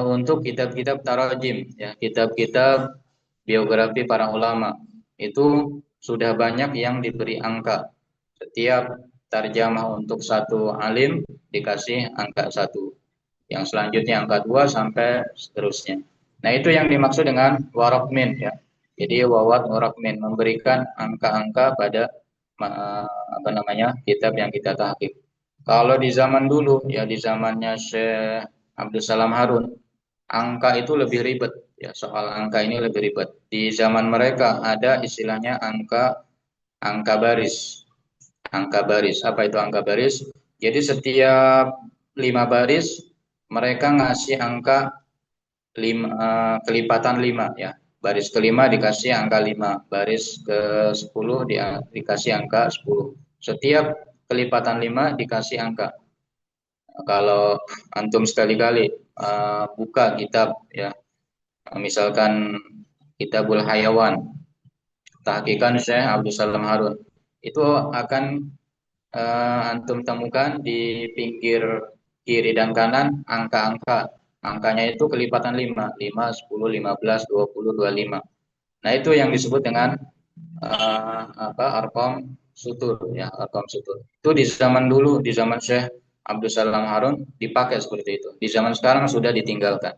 untuk kitab-kitab tarajim ya, kitab-kitab biografi para ulama itu sudah banyak yang diberi angka. Setiap tarjamah untuk satu alim dikasih angka satu, yang selanjutnya angka dua sampai seterusnya. Nah itu yang dimaksud dengan warokmin ya. Jadi wawat warokmin memberikan angka-angka pada apa namanya kitab yang kita tahqiq. Kalau di zaman dulu ya di zamannya Syekh Abdul Salam Harun, angka itu lebih ribet ya, soal angka ini lebih ribet. Di zaman mereka ada istilahnya angka baris. Angka baris. Apa itu angka baris? Jadi setiap 5 baris mereka ngasih angka kelipatan 5 ya. Baris kelima dikasih angka 5, baris ke 10 dikasih angka 10. Setiap kelipatan 5 dikasih angka. Kalau antum sekali-kali buka kitab ya, misalkan Kitabul Hayawan, tahqiqan Syekh Abdul Salam Harun, itu akan antum temukan di pinggir kiri dan kanan angka-angka. Angkanya itu kelipatan 5, 5, 10, 15, 20, 25. Nah, itu yang disebut dengan arqam sutur ya, arqam sutur. Itu di zaman dulu, di zaman Syekh Abdul Salam Harun dipakai seperti itu. Di zaman sekarang sudah ditinggalkan.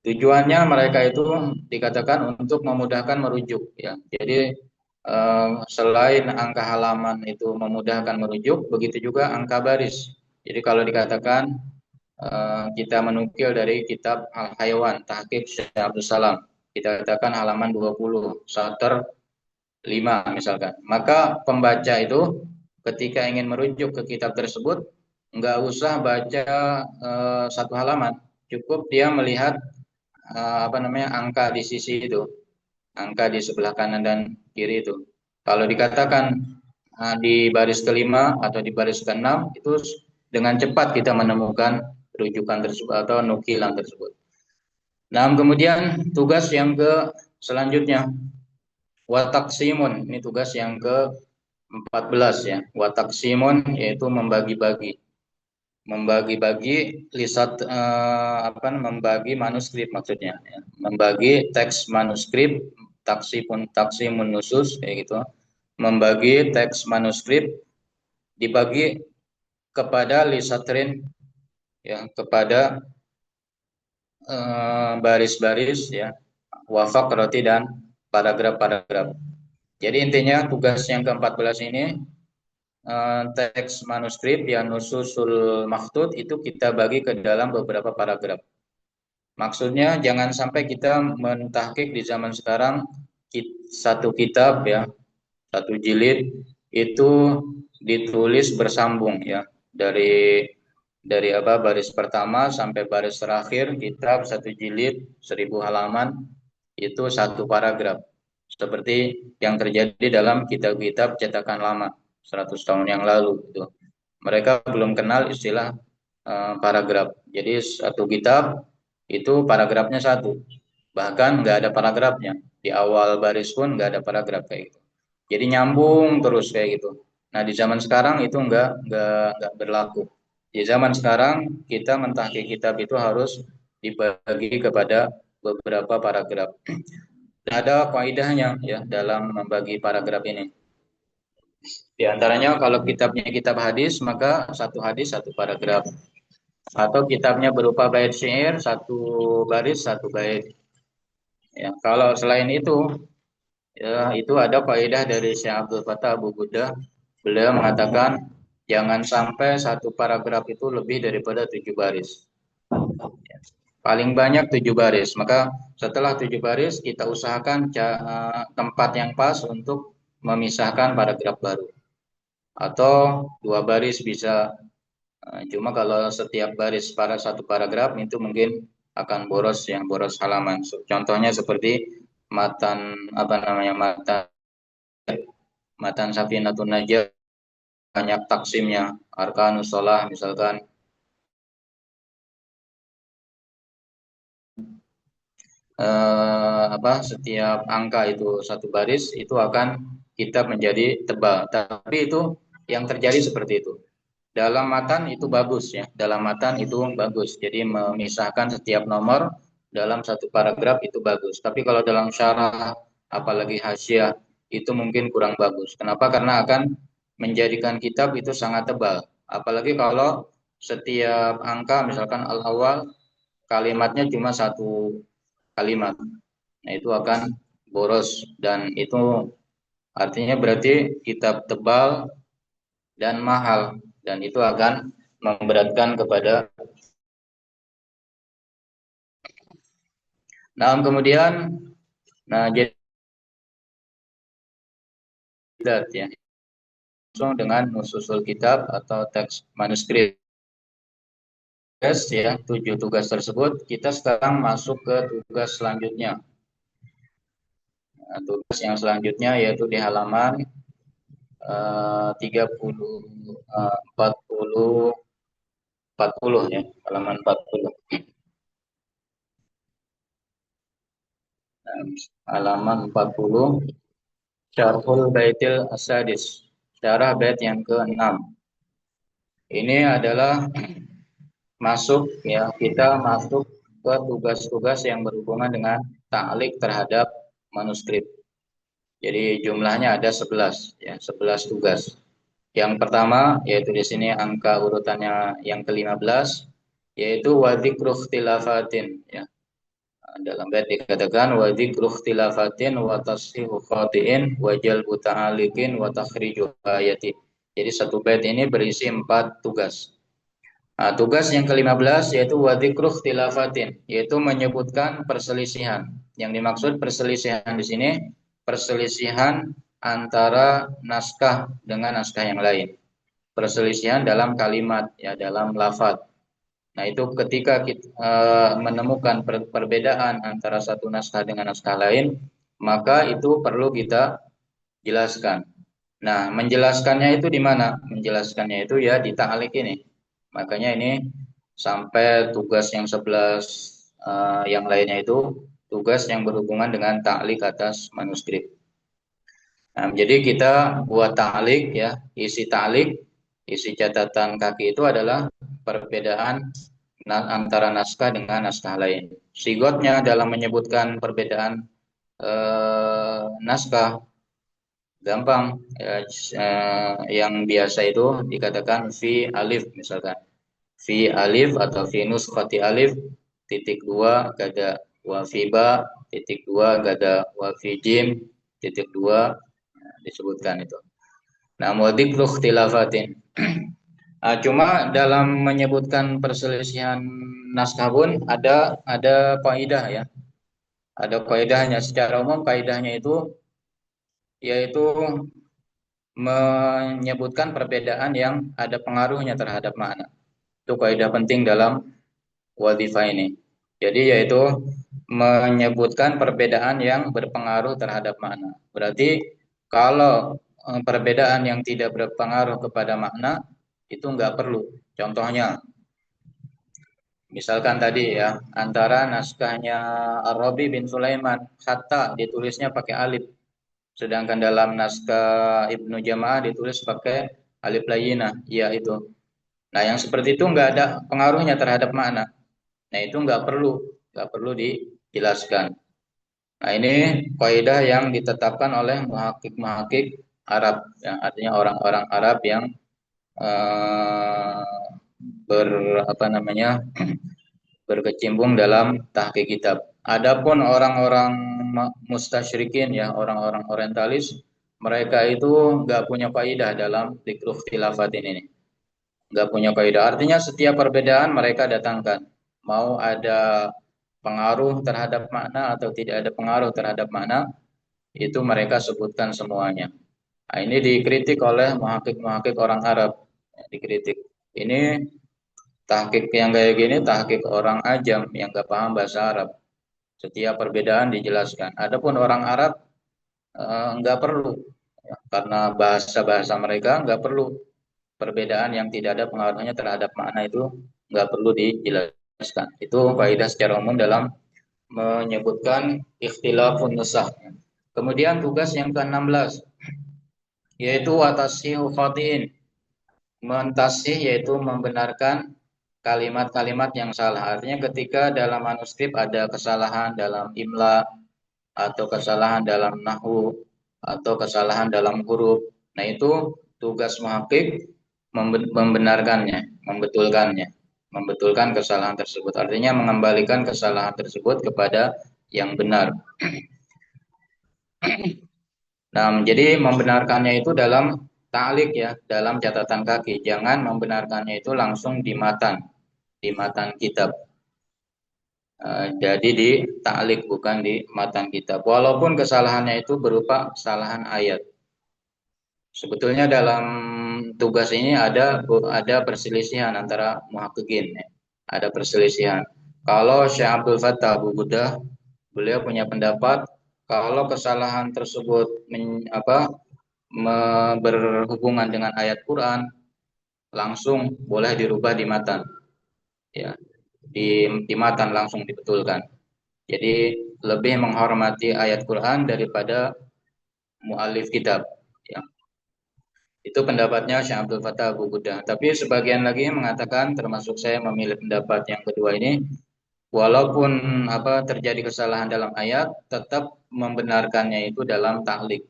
Tujuannya mereka itu dikatakan untuk memudahkan merujuk ya. Jadi selain angka halaman itu memudahkan merujuk, begitu juga angka baris. Jadi kalau dikatakan kita menukil dari kitab Al-Hayawan, Tahqiq Syekh Abdul Salam, kita katakan halaman 20, sater 5 misalkan. Maka pembaca itu ketika ingin merujuk ke kitab tersebut, nggak usah baca satu halaman, cukup dia melihat angka di sisi itu, angka di sebelah kanan dan kiri itu. Kalau dikatakan di baris kelima atau di baris keenam, itu dengan cepat kita menemukan rujukan tersebut atau nukilan tersebut. Nah, kemudian tugas yang ke selanjutnya, wataksimun, ini tugas yang ke 14 ya. Wataksimun yaitu membagi-bagi. Membagi-bagi lisat membagi manuskrip maksudnya ya. Membagi teks manuskrip, taksimun nusus kayak gitu. Membagi teks manuskrip dibagi kepada lisatrin ya, kepada baris-baris ya, wafak roti dan paragraf-paragraf. Jadi intinya tugas yang ke-14 ini teks manuskrip yang nususul maktut itu kita bagi ke dalam beberapa paragraf. Maksudnya jangan sampai kita mentahqiq di zaman sekarang satu kitab ya, satu jilid itu ditulis bersambung ya, dari baris pertama sampai baris terakhir kitab satu jilid 1000 halaman itu satu paragraf, seperti yang terjadi dalam kitab-kitab cetakan lama 100 tahun yang lalu gitu. Mereka belum kenal istilah paragraf. Jadi satu kitab itu paragrafnya satu, bahkan nggak ada paragrafnya, di awal baris pun nggak ada paragraf kayak gitu. Jadi nyambung terus kayak gitu. Nah, di zaman sekarang itu nggak berlaku. Di zaman sekarang kita mentahqiq kitab itu harus dibagi kepada beberapa paragraf. Ada kaidahnya ya dalam membagi paragraf ini. Di antaranya kalau kitabnya kitab hadis, maka satu hadis satu paragraf. Atau kitabnya berupa bait syair, satu baris satu bait. Ya, kalau selain itu, ya itu ada kaidah dari Syekh Abdul Fattah Abu Buddha. Beliau mengatakan jangan sampai satu paragraf itu lebih daripada 7 baris. Paling banyak 7 baris. Maka setelah 7 baris kita usahakan tempat yang pas untuk memisahkan paragraf baru. Atau 2 baris bisa. Cuma kalau setiap baris pada satu paragraf itu mungkin akan boros halaman. Contohnya seperti matan matan Safinatun Najah, banyak taksimnya, arkanus shalah misalkan, setiap angka itu satu baris itu akan kitab menjadi tebal. Tapi itu yang terjadi seperti itu. Dalam matan itu bagus ya, dalam matan itu bagus. Jadi memisahkan setiap nomor dalam satu paragraf itu bagus. Tapi kalau dalam syarah apalagi hasyiah itu mungkin kurang bagus. Kenapa? Karena akan menjadikan kitab itu sangat tebal. Apalagi kalau setiap angka misalkan al-awal kalimatnya cuma satu kalimat. Nah, itu akan boros dan itu artinya berarti kitab tebal dan mahal, dan itu akan memberatkan kepada. Nah, kemudian jadi ya langsung dengan nususul kitab atau teks manuskrip ya, 7 tugas tersebut. Kita sekarang masuk ke tugas selanjutnya. Nah, tugas yang selanjutnya yaitu di halaman empat puluh 40 ya, halaman 40. Nah, halaman 40, Syarhul Baitil Asadis, syarah bait yang ke-6. Ini adalah masuk ya, kita masuk ke tugas-tugas yang berhubungan dengan ta'liq terhadap manuskrip. Jadi jumlahnya ada 11 ya, 11 tugas. Yang pertama yaitu di sini angka urutannya yang ke-15, yaitu wa dzikru ikhtilafatin ya. Dalam bait dikatakan wa dzikru ikhtilafatin wa tashihu khati'in wa jalbu ta'aliqin wa takhriju ayati. Jadi satu bait ini berisi 4 tugas. Nah, tugas yang ke-15 yaitu wa dzikru ikhtilafatin, yaitu menyebutkan perselisihan. Yang dimaksud perselisihan di sini perselisihan antara naskah dengan naskah yang lain. Perselisihan dalam kalimat ya, dalam lafaz. Nah, itu ketika kita menemukan perbedaan antara satu naskah dengan naskah lain, maka itu perlu kita jelaskan. Nah, menjelaskannya itu di mana? Menjelaskannya itu ya di ta'liq ini. Makanya ini sampai tugas yang 11 yang lainnya itu tugas yang berhubungan dengan ta'liq atas manuskrip. Nah, jadi kita buat ta'liq ya, isi catatan kaki itu adalah perbedaan antara naskah dengan naskah lain. Sigotnya dalam menyebutkan perbedaan naskah gampang ya, yang biasa itu dikatakan fi alif misalkan. Fi alif atau fi nuskhati alif titik dua gada wa fi ba titik dua gada wa fi jim titik dua, disebutkan itu. Nah, dzikru ikhtilafatin. Cuma dalam menyebutkan perselisihan naskah pun ada kaidah ya. Ada kaidahnya. Secara umum kaidahnya itu yaitu menyebutkan perbedaan yang ada pengaruhnya terhadap makna. Itu kaidah penting dalam wadhifah ini. Jadi yaitu menyebutkan perbedaan yang berpengaruh terhadap makna. Berarti kalau perbedaan yang tidak berpengaruh kepada makna itu nggak perlu. Contohnya, misalkan tadi ya, antara naskahnya Ar-Rabi bin Sulaiman, hatta ditulisnya pakai alif. Sedangkan dalam naskah Ibnu Jamaah ditulis pakai alif layyinah, ya itu. Nah, yang seperti itu nggak ada pengaruhnya terhadap makna. Nah, itu nggak perlu dijelaskan. Nah, ini kaidah yang ditetapkan oleh muhakkik-muhakkik Arab, ya, artinya orang-orang Arab yang eh, ber apa namanya berkecimpung dalam tahqiq kitab. Adapun orang-orang mustasyrikin ya, orang-orang orientalis, mereka itu nggak punya kaidah dalam dzikru ikhtilafatin ini. Nggak punya kaidah. Artinya setiap perbedaan mereka datangkan. Mau ada pengaruh terhadap makna atau tidak ada pengaruh terhadap makna, itu mereka sebutkan semuanya. Nah, ini dikritik oleh muhakkik-muhakkik orang Arab. Ya, dikritik. Ini tahqiq yang kayak gini, tahqiq orang ajam yang gak paham bahasa Arab. Setiap perbedaan dijelaskan. Adapun orang Arab nggak perlu, ya, karena bahasa-bahasa mereka nggak perlu perbedaan yang tidak ada pengaruhnya terhadap makna itu nggak perlu dijelaskan. Itu kaidah secara umum dalam menyebutkan ikhtilafun nusakh. Kemudian tugas yang ke-16 yaitu watasihu khatiin. Mentasih yaitu membenarkan kalimat-kalimat yang salah. Artinya ketika dalam manuskrip ada kesalahan dalam imla atau kesalahan dalam nahwu atau kesalahan dalam huruf. Nah, itu tugas muhakkik membenarkannya, membetulkan kesalahan tersebut. Artinya mengembalikan kesalahan tersebut kepada yang benar. Nah, jadi membenarkannya itu dalam ta'liq ya, dalam catatan kaki. Jangan membenarkannya itu langsung di matan kitab. Jadi di ta'liq bukan di matan kitab. Walaupun kesalahannya itu berupa kesalahan ayat. Sebetulnya dalam tugas ini ada perselisihan antara muhaqqiqin ya. Ada perselisihan. Kalau Syekh Abdul Fattah Abu Buddha, beliau punya pendapat kalau kesalahan tersebut berhubungan dengan ayat Quran, langsung boleh dirubah di matan, ya, di matan langsung dibetulkan. Jadi lebih menghormati ayat Quran daripada mu'alif kitab, ya. Itu pendapatnya Syekh Abdul Fattah Abu Buddha. Tapi sebagian lagi mengatakan, termasuk saya memilih pendapat yang kedua ini, walaupun terjadi kesalahan dalam ayat, tetap membenarkannya itu dalam ta'liq,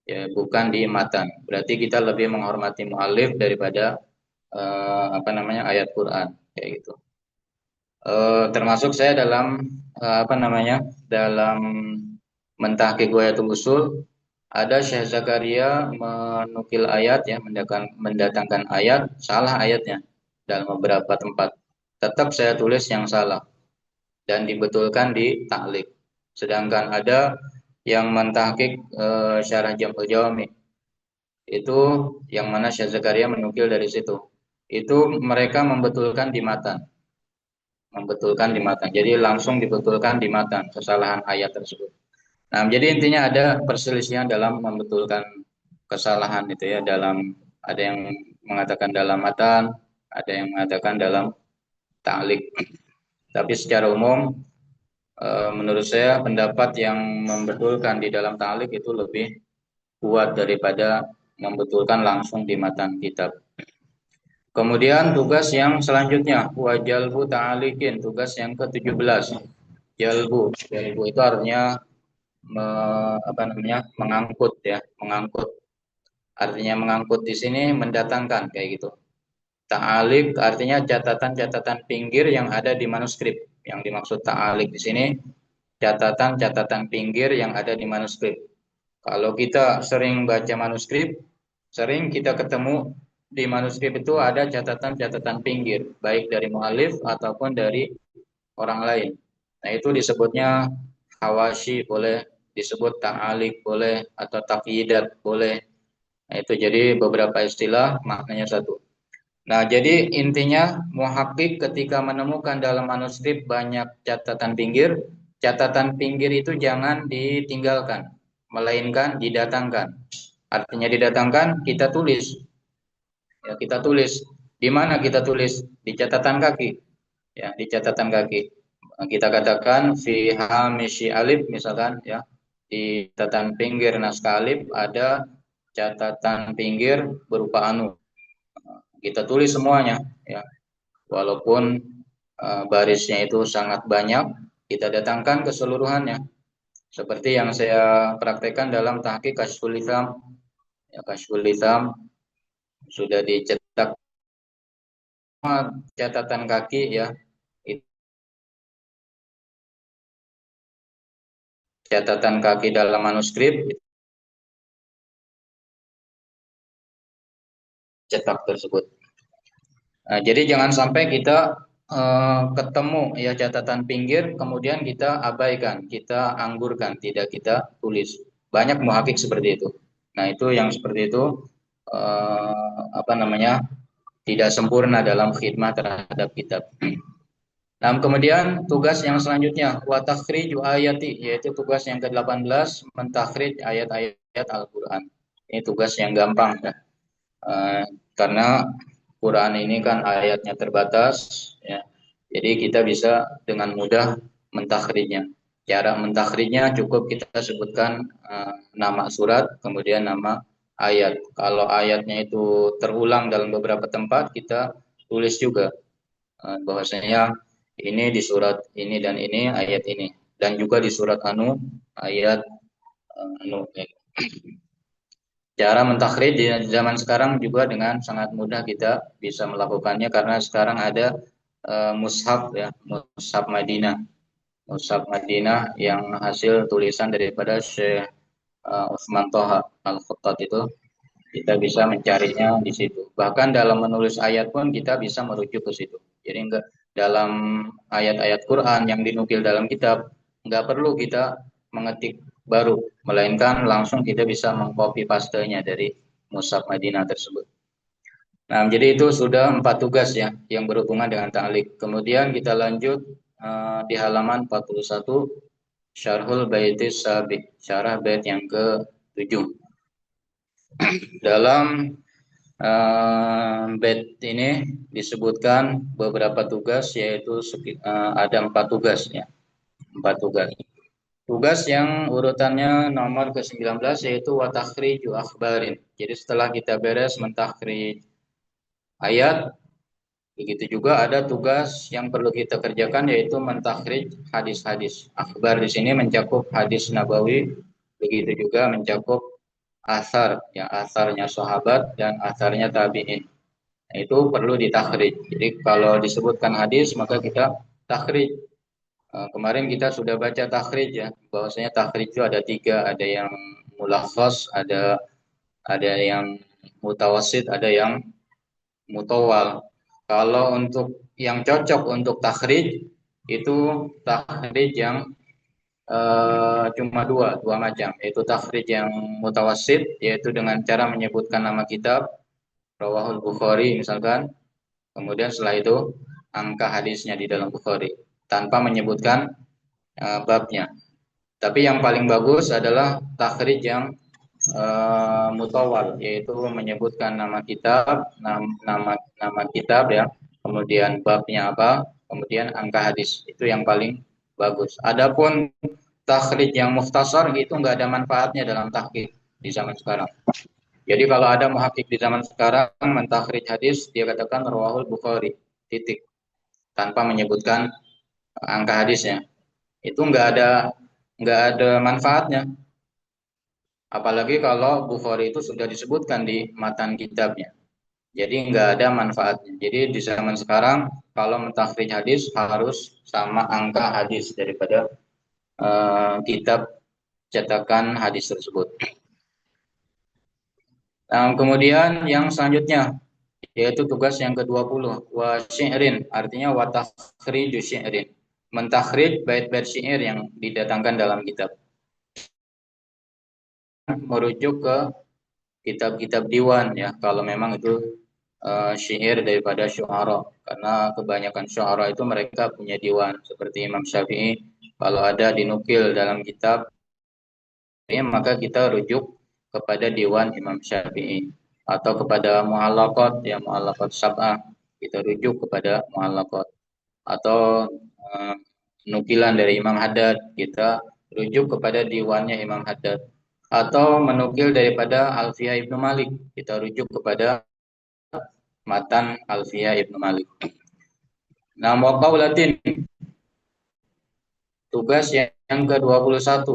ya, bukan di matan. Berarti kita lebih menghormati mu'alif daripada ayat Quran, kayak gitu. Termasuk saya dalam dalam mentahqiq Ghayatul Usul, ada Syekh Zakaria menukil ayat, ya, mendatangkan ayat, salah ayatnya dalam beberapa tempat. Tetap saya tulis yang salah dan dibetulkan di ta'liq. Sedangkan ada yang mentahqiq syarah Jam'ul Jawami, itu yang mana Syekh Zakaria menukil dari situ. Itu mereka membetulkan di matan. Jadi langsung dibetulkan di matan kesalahan ayat tersebut. Nah, jadi intinya ada perselisihan dalam membetulkan kesalahan itu, ya, ada yang mengatakan dalam matan, ada yang mengatakan dalam ta'liq. Tapi secara umum menurut saya pendapat yang membetulkan di dalam ta'liq itu lebih kuat daripada membetulkan langsung di matan kitab. Kemudian tugas yang selanjutnya, wajalbu ta'alikin, tugas yang ke-17. Jalbu itu artinya mengangkut, ya, mengangkut. Artinya mengangkut di sini mendatangkan, kayak gitu. Ta'alik artinya catatan-catatan pinggir yang ada di manuskrip. Yang dimaksud ta'alik di sini catatan-catatan pinggir yang ada di manuskrip. Kalau kita sering baca manuskrip, sering kita ketemu di manuskrip itu ada catatan-catatan pinggir, baik dari mu'alif ataupun dari orang lain. Nah, itu disebutnya hawashi boleh, disebut ta'alik boleh, atau taqyidat boleh. Nah, itu jadi beberapa istilah maknanya satu. Nah, jadi intinya muhakkik ketika menemukan dalam manuskrip banyak catatan pinggir itu jangan ditinggalkan, melainkan didatangkan. Artinya didatangkan, kita tulis. Ya, kita tulis. Di mana kita tulis? Di catatan kaki. Ya, di catatan kaki. Kita katakan fi hamishi alif misalkan, ya. Di catatan pinggir naskah alif ada catatan pinggir berupa anu. Kita tulis semuanya, ya. Walaupun barisnya itu sangat banyak, kita datangkan keseluruhannya. Seperti yang saya praktekkan dalam tahqiq Kasyful Hisham. Ya, Kasyful Hisham sudah dicetak catatan kaki, ya. Catatan kaki dalam manuskrip cetak tersebut. Nah, jadi jangan sampai kita ketemu, ya, catatan pinggir kemudian kita abaikan, kita anggurkan, tidak kita tulis. Banyak muhakik seperti itu. Nah, itu yang seperti itu tidak sempurna dalam khidmah terhadap kitab. Nah, kemudian tugas yang selanjutnya wa takhriju ayati, yaitu tugas yang ke-18, mentakhrij ayat-ayat Al-Qur'an. Ini tugas yang gampang, ya. Karena Quran ini kan ayatnya terbatas, ya. Jadi kita bisa dengan mudah mentakhrijnya. Cara mentakhrijnya cukup kita sebutkan nama surat, kemudian nama ayat. Kalau ayatnya itu terulang dalam beberapa tempat, kita tulis juga bahwasanya ini di surat ini dan ini ayat ini, dan juga di surat anu ayat anu. Cara mentakhrij di zaman sekarang juga dengan sangat mudah kita bisa melakukannya karena sekarang ada mushaf, ya, mushaf Madinah. Mushaf Madinah yang hasil tulisan daripada Syekh Utsman Toha Al-Khattat itu, kita bisa mencarinya di situ. Bahkan dalam menulis ayat pun kita bisa merujuk ke situ. Jadi enggak dalam ayat-ayat Quran yang dinukil dalam kitab, enggak perlu kita mengetik baru, melainkan langsung kita bisa mengcopy pastenya dari Mushaf Madinah tersebut. Nah, jadi itu sudah 4 tugas, ya, yang berhubungan dengan ta'liq. Kemudian kita lanjut di halaman 41, Syarhul Baitis Sabiq, syarah bait yang ke-7. Dalam bed ini disebutkan beberapa tugas, yaitu ada 4 tugas ya, 4 tugas. Tugas yang urutannya nomor ke-19 yaitu watakhriju akhbarin. Jadi setelah kita beres mentakhrij ayat, begitu juga ada tugas yang perlu kita kerjakan yaitu mentakhrij hadis-hadis. Akhbar di sini mencakup hadis nabawi, begitu juga mencakup asar, ya asarnya sahabat dan asarnya tabi'in. Nah, itu perlu ditakhrij. Jadi kalau disebutkan hadis maka kita takhrij. Kemarin kita sudah baca takhrij ya, bahwasanya takhrij itu ada 3, ada yang mulakhas, ada yang mutawasid, ada yang mutawal. Kalau untuk yang cocok untuk takhrij itu takhrij yang cuma dua macam, yaitu takhrij yang mutawasid, yaitu dengan cara menyebutkan nama kitab, Rawahul Bukhari misalkan, kemudian setelah itu angka hadisnya di dalam Bukhari tanpa menyebutkan babnya. Tapi yang paling bagus adalah takhrij yang mutawal, yaitu menyebutkan nama kitab, nama kitab ya, kemudian babnya apa, kemudian angka hadis. Itu yang paling bagus. Adapun takhrij yang mukhtasar itu nggak ada manfaatnya dalam tahqiq di zaman sekarang. Jadi kalau ada muhakkik di zaman sekarang mentakhrij hadis, dia katakan rawahul Bukhari, titik, tanpa menyebutkan angka hadisnya. Itu nggak ada manfaatnya. Apalagi kalau Bukhari itu sudah disebutkan di matan kitabnya. Jadi nggak ada manfaatnya. Jadi di zaman sekarang kalau mentakhrij hadis harus sama angka hadis daripada kitab cetakan hadis tersebut. Nah, kemudian yang selanjutnya yaitu tugas yang ke-20, wa syi'rin, artinya wa takhriju syi'rin. Mentakhrij bait-bait syair yang didatangkan dalam kitab. Merujuk ke kitab-kitab diwan ya, kalau memang itu syair daripada syu'ara, karena kebanyakan syu'ara itu mereka punya diwan, seperti Imam Syafi'i kalau ada dinukil dalam kitab ya, maka kita rujuk kepada diwan Imam Syafi'i, atau kepada mu'allaqat ya, mu'allaqat sab'ah, kita rujuk kepada mu'allaqat, atau nukilan dari Imam Haddad, kita rujuk kepada diwannya Imam Haddad, atau menukil daripada Alfiyah Ibnu Malik, kita rujuk kepada matan Alfiyah Ibnu Malik. Nah, qaulatin, tugas yang ke-21.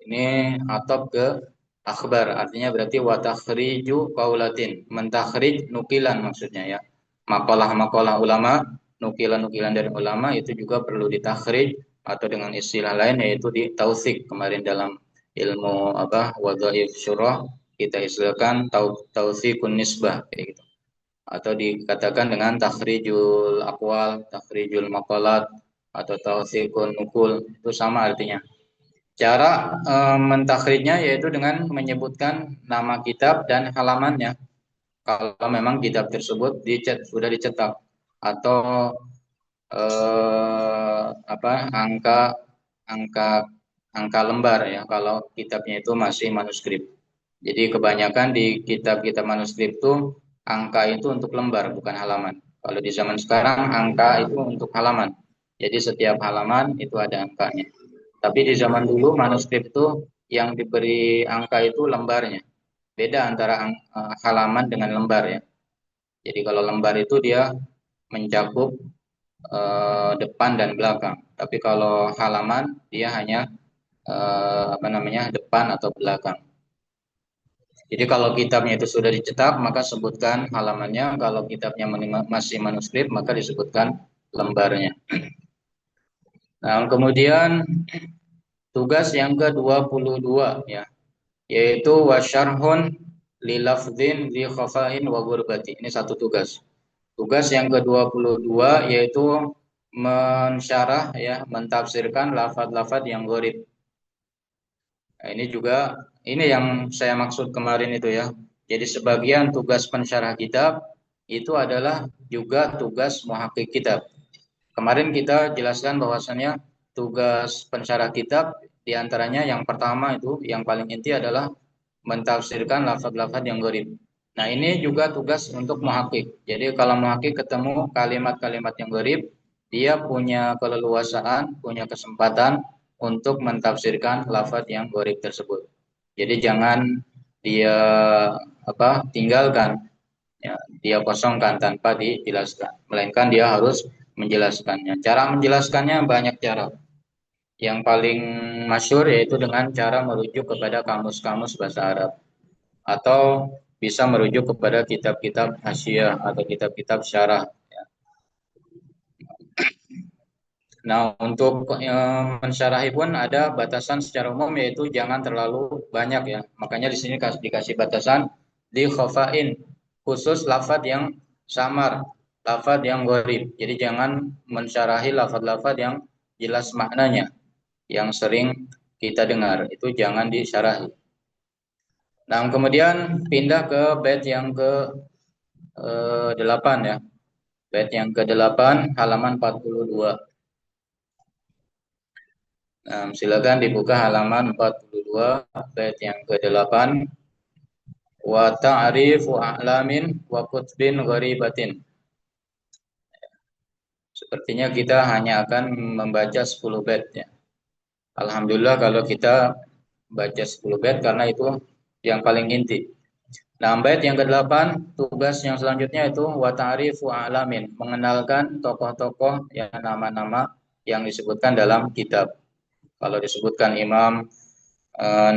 Ini atop ke akhbar, artinya berarti wa takhriju qaulatin, mentakhrij nukilan maksudnya ya. Makalah-makalah ulama, nukilan-nukilan dari ulama itu juga perlu ditakhrij, atau dengan istilah lain yaitu ditautsik. Kemarin dalam ilmu wadhaif syurah kita istilahkan tautsikun nisbah kayak gitu. Atau dikatakan dengan takhrijul aqwal, takhrijul maqalat, atau tautsikun nukul, itu sama artinya. Cara mentakhrijnya yaitu dengan menyebutkan nama kitab dan halamannya. Kalau memang kitab tersebut sudah dicetak, atau angka angka angka lembar ya, kalau kitabnya itu masih manuskrip. Jadi kebanyakan di kitab-kitab manuskrip itu angka itu untuk lembar bukan halaman. Kalau di zaman sekarang angka itu untuk halaman. Jadi setiap halaman itu ada angkanya. Tapi di zaman dulu manuskrip itu yang diberi angka itu lembarnya. Beda antara halaman dengan lembar ya. Jadi kalau lembar itu dia mencakup depan dan belakang. Tapi kalau halaman dia hanya depan atau belakang. Jadi kalau kitabnya itu sudah dicetak maka sebutkan halamannya, kalau kitabnya masih manuskrip maka disebutkan lembarnya. Nah, kemudian tugas yang ke-22 ya, yaitu wasyarhun lilafdin li khafain wa gurbati. Ini satu tugas. Tugas yang ke-22 yaitu mensyarah ya, mentafsirkan lafaz-lafaz yang gharib. Nah, ini yang saya maksud kemarin itu ya. Jadi sebagian tugas pensyarah kitab itu adalah juga tugas muhakkik kitab. Kemarin kita jelaskan bahwasannya tugas pensyarah kitab diantaranya yang pertama itu yang paling inti adalah mentafsirkan lafaz-lafaz yang gharib. Nah, ini juga tugas untuk muhakkik. Jadi kalau muhakkik ketemu kalimat-kalimat yang gharib, dia punya keleluasaan, punya kesempatan untuk mentafsirkan lafaz yang gharib tersebut. Jadi jangan dia tinggalkan, ya, dia kosongkan tanpa dijelaskan, melainkan dia harus menjelaskannya. Cara menjelaskannya banyak cara. Yang paling masyhur yaitu dengan cara merujuk kepada kamus-kamus bahasa Arab, atau bisa merujuk kepada kitab-kitab hasyiah atau kitab-kitab syarah. Nah, untuk mensyarahi pun ada batasan secara umum, yaitu jangan terlalu banyak, ya. Makanya di sini dikasih batasan di khafain, khusus lafadz yang samar, lafadz yang gharib. Jadi jangan mensyarahi lafadz-lafadz yang jelas maknanya, yang sering kita dengar, itu jangan disyarahi. Nah, kemudian pindah ke bait yang ke 8, ya. Bait yang ke-8 halaman 42. Nah, silakan dibuka halaman 42 bait yang ke-8. Wa ta'rifu a'lamin wa kutbin gharibatin. Sepertinya kita hanya akan membaca 10 bait, ya. Alhamdulillah kalau kita baca 10 bait karena itu yang paling inti. Nah, bait yang ke-8, tugas yang selanjutnya itu wa ta'rifu a'lamin, mengenalkan tokoh-tokoh, ya, nama-nama yang disebutkan dalam kitab. Kalau disebutkan Imam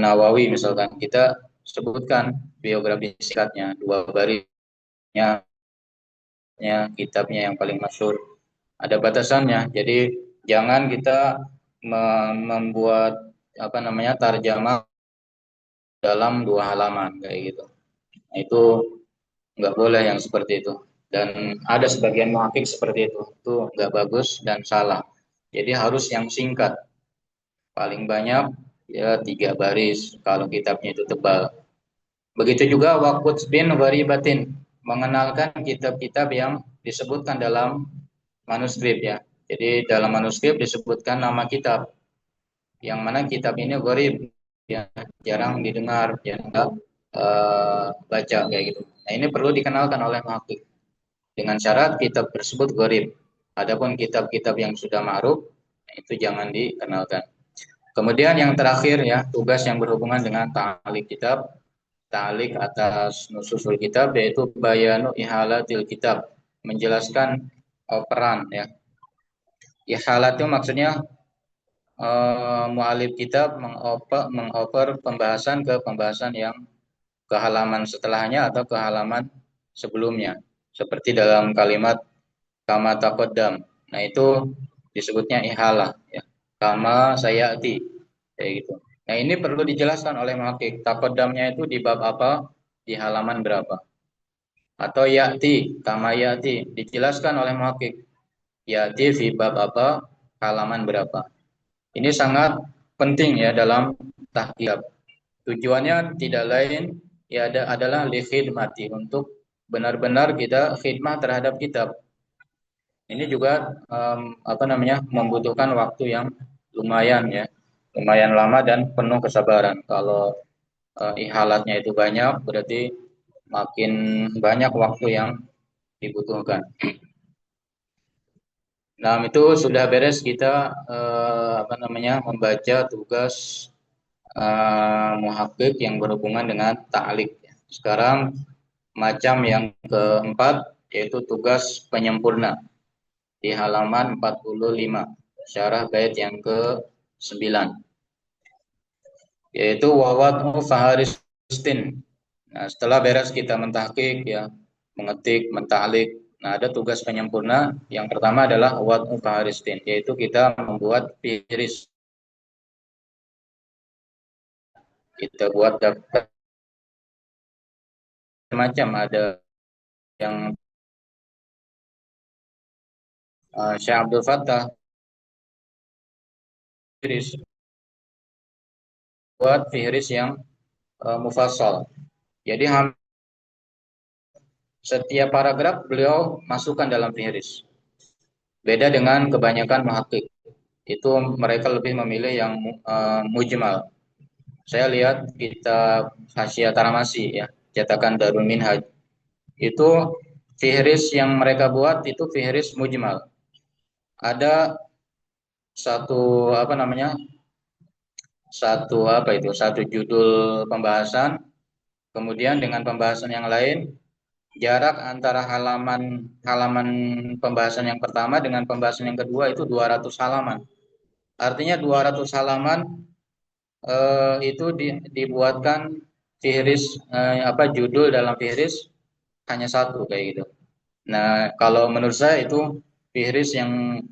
Nawawi misalkan, kita sebutkan biografi singkatnya, 2 barisnya, kitabnya yang paling masyhur. Ada batasannya. Jadi jangan kita membuat tarjamah dalam 2 halaman kayak gitu. Nah, itu nggak boleh yang seperti itu. Dan ada sebagian muhaqqiq seperti itu nggak bagus dan salah. Jadi harus yang singkat, paling banyak ya 3 baris kalau kitabnya itu tebal. Begitu juga waqut bin gharibatin, mengenalkan kitab-kitab yang disebutkan dalam manuskrip, ya. Jadi dalam manuskrip disebutkan nama kitab, yang mana kitab ini gharib, ya, jarang didengar, jarang baca kayak gitu. Nah, ini perlu dikenalkan oleh muhaqqiq dengan syarat kitab tersebut gharib. Adapun kitab-kitab yang sudah ma'ruf, itu jangan dikenalkan. Kemudian yang terakhir, ya, tugas yang berhubungan dengan ta'liq kitab, ta'liq atas nususul kitab, yaitu bayanu ihalatil kitab, menjelaskan peran, ya. Ihalat itu maksudnya mu'alif kitab mengoper pembahasan ke pembahasan yang ke halaman setelahnya atau ke halaman sebelumnya, seperti dalam kalimat kama taqaddam. Nah, itu disebutnya ihalah, ya. Kama sayati, kayak gitu. Nah, ini perlu dijelaskan oleh muhaqqiq. Taqaddamnya itu di bab apa, di halaman berapa. Atau ya'ti, kama ya'ti, dijelaskan oleh muhaqqiq. Ya'ti fi bab apa, halaman berapa. Ini sangat penting, ya, dalam tahqiq. Tujuannya tidak lain, ya, adalah li khidmati, untuk benar-benar kita khidmah terhadap kitab. Ini juga membutuhkan waktu yang lumayan, ya. Lumayan lama dan penuh kesabaran. Kalau ihalatnya itu banyak, berarti makin banyak waktu yang dibutuhkan. Nah, itu sudah beres kita membaca tugas muhaqqiq yang berhubungan dengan ta'liq. Sekarang macam yang keempat, yaitu tugas penyempurna di halaman 45, syarah bait yang ke-9, yaitu wawadu faharistin. Nah, setelah beres kita mentahqiq, ya, mengetik, menta'liq, nah, ada tugas penyempurna. Yang pertama adalah wawadu faharistin, yaitu kita membuat firis. Kita buat daftar macam, ada yang Syekh Abdul Fattah firis, buat firis yang mufassal. Jadi setiap paragraf beliau masukkan dalam firis. Beda dengan kebanyakan muhaqqiq. Itu mereka lebih memilih yang mujmal. saya lihat kitab Hasyiah Taramasi ya, cetakan Darul Minhaj. Itu fihris yang mereka buat itu fihris mujmal. Ada satu apa namanya? Satu judul pembahasan, kemudian dengan pembahasan yang lain, jarak antara halaman halaman pembahasan yang pertama dengan pembahasan yang kedua itu 200 halaman. Artinya 200 halaman itu dibuatkan fihris judul dalam fihris hanya satu kayak gitu. Nah, kalau menurut saya itu fihris yang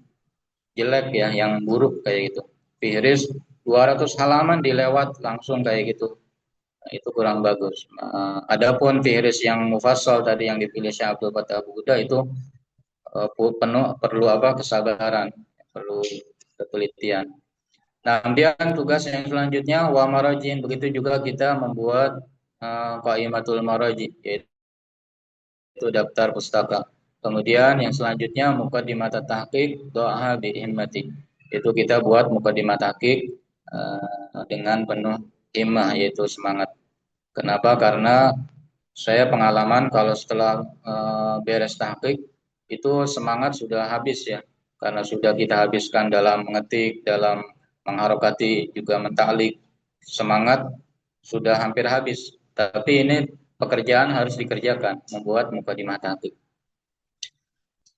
jelek ya, yang buruk kayak gitu. Fihris 200 halaman dilewat langsung kayak gitu. Nah, itu kurang bagus. Adapun fihris yang mufassal tadi yang dipilih Syekh Abdul Fattah Abu Huda itu penuh perlu kesabaran, perlu ketelitian. Nah, kemudian tugas yang selanjutnya wa marajin, begitu juga kita membuat qaimatul maraji, yaitu daftar pustaka. Kemudian yang selanjutnya muqaddimat tahqiq doa bi himmati. Itu kita buat muqaddimat tahqiq dengan penuh himmah, yaitu semangat. Kenapa? Karena saya pengalaman kalau setelah beres tahqiq itu semangat sudah habis ya. Karena sudah kita habiskan dalam mengetik, dalam mengharokati, juga mentaklik, semangat sudah hampir habis. Tapi ini pekerjaan harus dikerjakan, membuat mukadimah tahqiq.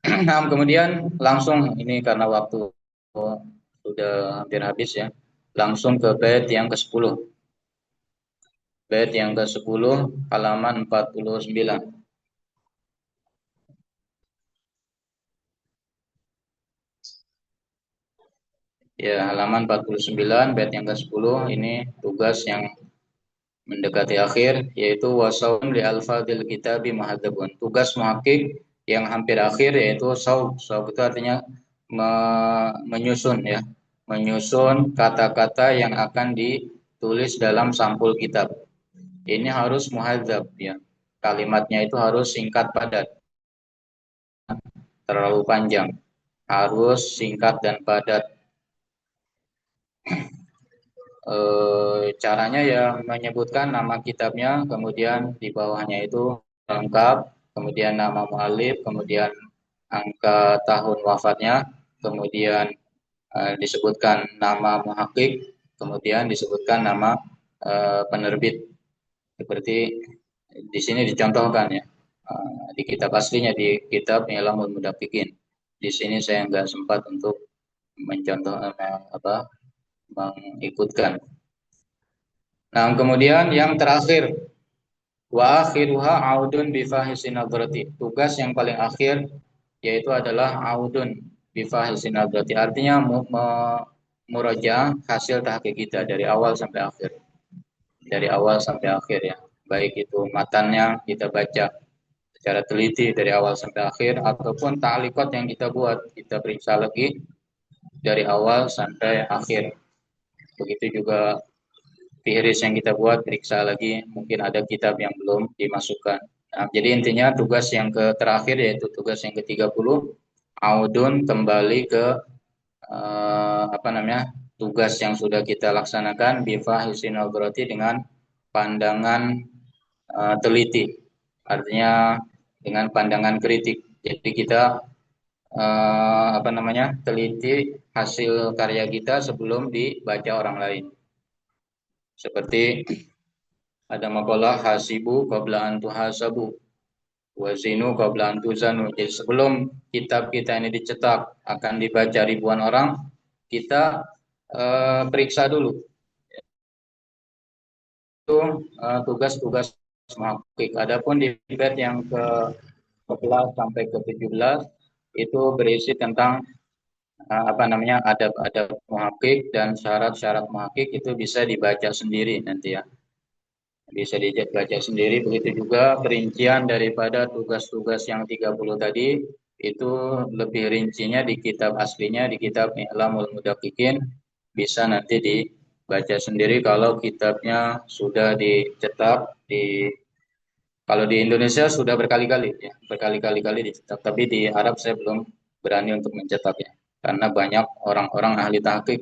Nah, kemudian langsung ini karena waktu sudah hampir habis ya. Langsung ke bait yang ke-10. Bait yang ke-10 halaman 49. Ya, halaman 49 bait yang ke-10 ini tugas yang mendekati akhir, yaitu wasaun li alfadil kitabi muhadzabun. Tugas muhakkik yang hampir akhir yaitu saub. Saub itu artinya menyusun ya, menyusun kata-kata yang akan ditulis dalam sampul kitab. Ini harus muhadzab ya. Kalimatnya itu harus singkat padat, terlalu panjang. Harus singkat dan padat. Caranya ya menyebutkan nama kitabnya, kemudian di bawahnya itu lengkap, kemudian nama muallif, kemudian angka tahun wafatnya, kemudian disebutkan nama muhakkik, kemudian disebutkan nama penerbit. Seperti di sini dicontohkan ya, di kitab aslinya di kitab Ilamul Mudaqiqin. Di sini saya nggak sempat untuk mencontoh mengikutkan. Nah, kemudian yang terakhir, wa akhiruha audun bifahisin nadrati. Tugas yang paling akhir yaitu adalah audun bifahisin nadrati. Artinya muraja hasil tahqiq kita dari awal sampai akhir. Dari awal sampai akhir ya. Baik itu matannya kita baca secara teliti dari awal sampai akhir, ataupun ta'liqat yang kita buat, kita periksa lagi dari awal sampai akhir. Begitu juga fihris yang kita buat, periksa lagi, mungkin ada kitab yang belum dimasukkan. Nah, jadi intinya tugas yang terakhir yaitu tugas yang ke-30, audun kembali ke tugas yang sudah kita laksanakan bifa hisin berarti dengan pandangan teliti, artinya dengan pandangan kritik. Jadi kita teliti hasil karya kita sebelum dibaca orang lain. Seperti ada makalah hasibu qabla an tuhasabu wazinu qabla an tuzanu. Jadi sebelum kitab kita ini dicetak akan dibaca ribuan orang, kita periksa dulu. Itu tugas-tugas muhakkik. Adapun di bait yang ke-11 sampai ke-17 itu berisi tentang adab-adab muhakkik dan syarat-syarat muhakkik, itu bisa dibaca sendiri nanti ya. Bisa dibaca sendiri. Begitu juga perincian daripada tugas-tugas yang 30 tadi, itu lebih rincinya di kitab aslinya, di kitab I'lamul Mudaqiqin. Bisa nanti dibaca sendiri kalau kitabnya sudah dicetak kalau di Indonesia sudah berkali-kali ya, berkali-kali dicetak. Tapi di Arab saya belum berani untuk mencetaknya karena banyak orang-orang ahli tahqiq,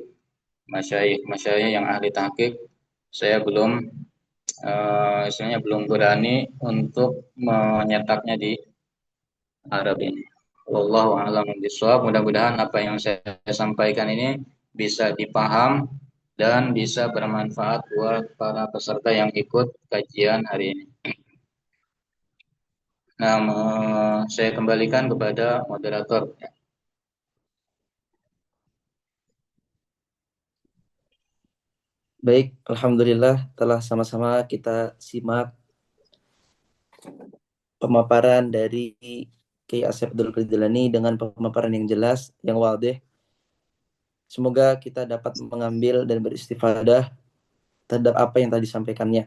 masyayikh yang ahli tahqiq Saya belum istilahnya belum berani untuk menyetaknya di Arab ini. Wallahu a'lam bishawab. Mudah-mudahan apa yang saya sampaikan ini bisa dipaham dan bisa bermanfaat buat para peserta yang ikut kajian hari ini. Nah, saya kembalikan kepada moderator. Baik, Alhamdulillah telah sama-sama kita simak pemaparan dari Kiai Asep Abdul Qadir Jailani dengan pemaparan yang jelas, yang wadih. Semoga kita dapat mengambil dan beristifadah terhadap apa yang tadi disampaikannya.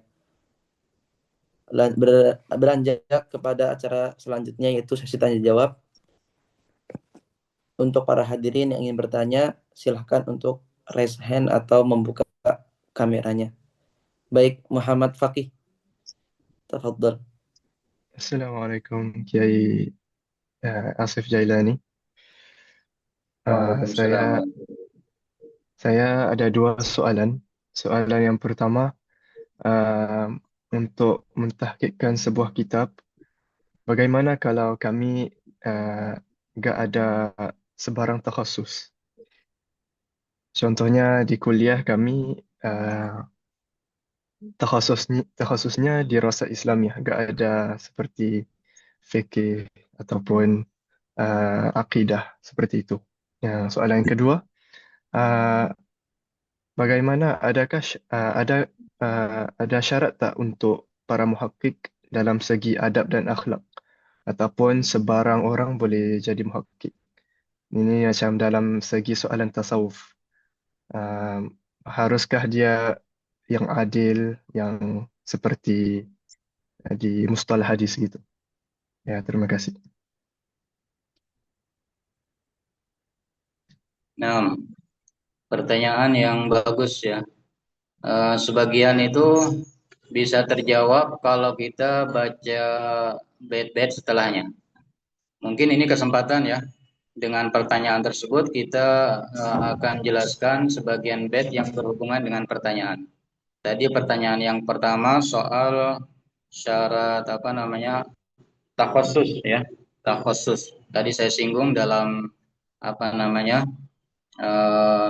Beranjak kepada acara selanjutnya, yaitu sesi tanya jawab. Untuk para hadirin yang ingin bertanya, silahkan untuk raise hand atau membuka kameranya. Baik, Muhammad Fakih, tafadhol. Assalamualaikum Kiai Asif Jailani. Waalaikumsalam. Saya ada dua soalan. Soalan yang pertama, uh, untuk mentahqiqkan sebuah kitab, bagaimana kalau kami nggak ada sebarang takhasus? Contohnya di kuliah kami takhasusnya dirasa Islamiyah, nggak ada seperti fikih ataupun akidah seperti itu. Soalan yang kedua, uh, bagaimana ada syarat tak untuk para muhakkik dalam segi adab dan akhlak ataupun sebarang orang boleh jadi muhakkik? Ini macam dalam segi soalan tasawuf. Uh, Haruskah dia yang adil, yang seperti di mustalah hadis gitu? Ya, terima kasih. Nah, pertanyaan yang bagus ya. Sebagian itu bisa terjawab kalau kita baca bait-bait setelahnya. Mungkin ini kesempatan ya. Dengan pertanyaan tersebut kita akan jelaskan sebagian bait yang berhubungan dengan pertanyaan. Tadi pertanyaan yang pertama soal syarat apa namanya takhusus ya, takhusus. Tadi saya singgung dalam apa namanya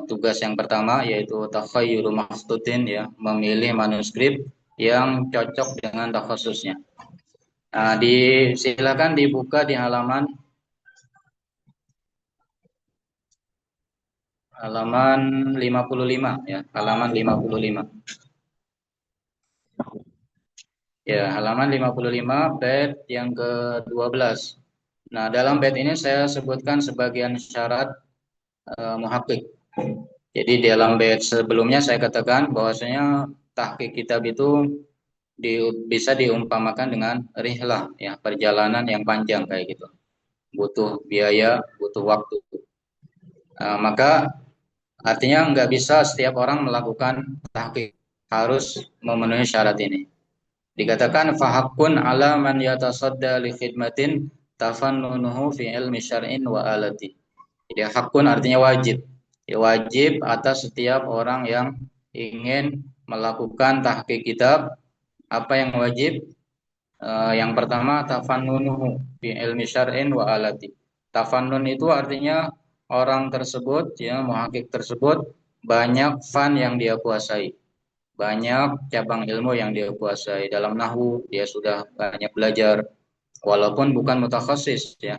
tugas yang pertama yaitu takhayyuru makhtutin ya, memilih manuskrip yang cocok dengan takhususnya. Nah, silakan dibuka di halaman 55 ya, halaman 55. Ya, halaman 55 bait yang ke-12. Nah, dalam bait ini saya sebutkan sebagian syarat muhakkik. Jadi dalam bait sebelumnya saya katakan bahwasanya tahqiq kitab itu bisa diumpamakan dengan rihlah ya, perjalanan yang panjang kayak gitu. Butuh biaya, butuh waktu. Maka artinya nggak bisa setiap orang melakukan tahqiq, harus memenuhi syarat ini. Dikatakan fahaqqun ala man yatasadda li khidmatin tafannunuhu fi ilmi syar'in wa alati. Jadi hakun artinya wajib. Ya, wajib atas setiap orang yang ingin melakukan tahqiq kitab. Apa yang wajib? Yang pertama tafannunuhu fi ilmi syar'in wa alati. Tafannun itu artinya orang tersebut ya muhakkik tersebut banyak fan yang dia kuasai. Banyak cabang ilmu yang dia kuasai. Dalam nahwu dia sudah banyak belajar walaupun bukan mutakhasis ya.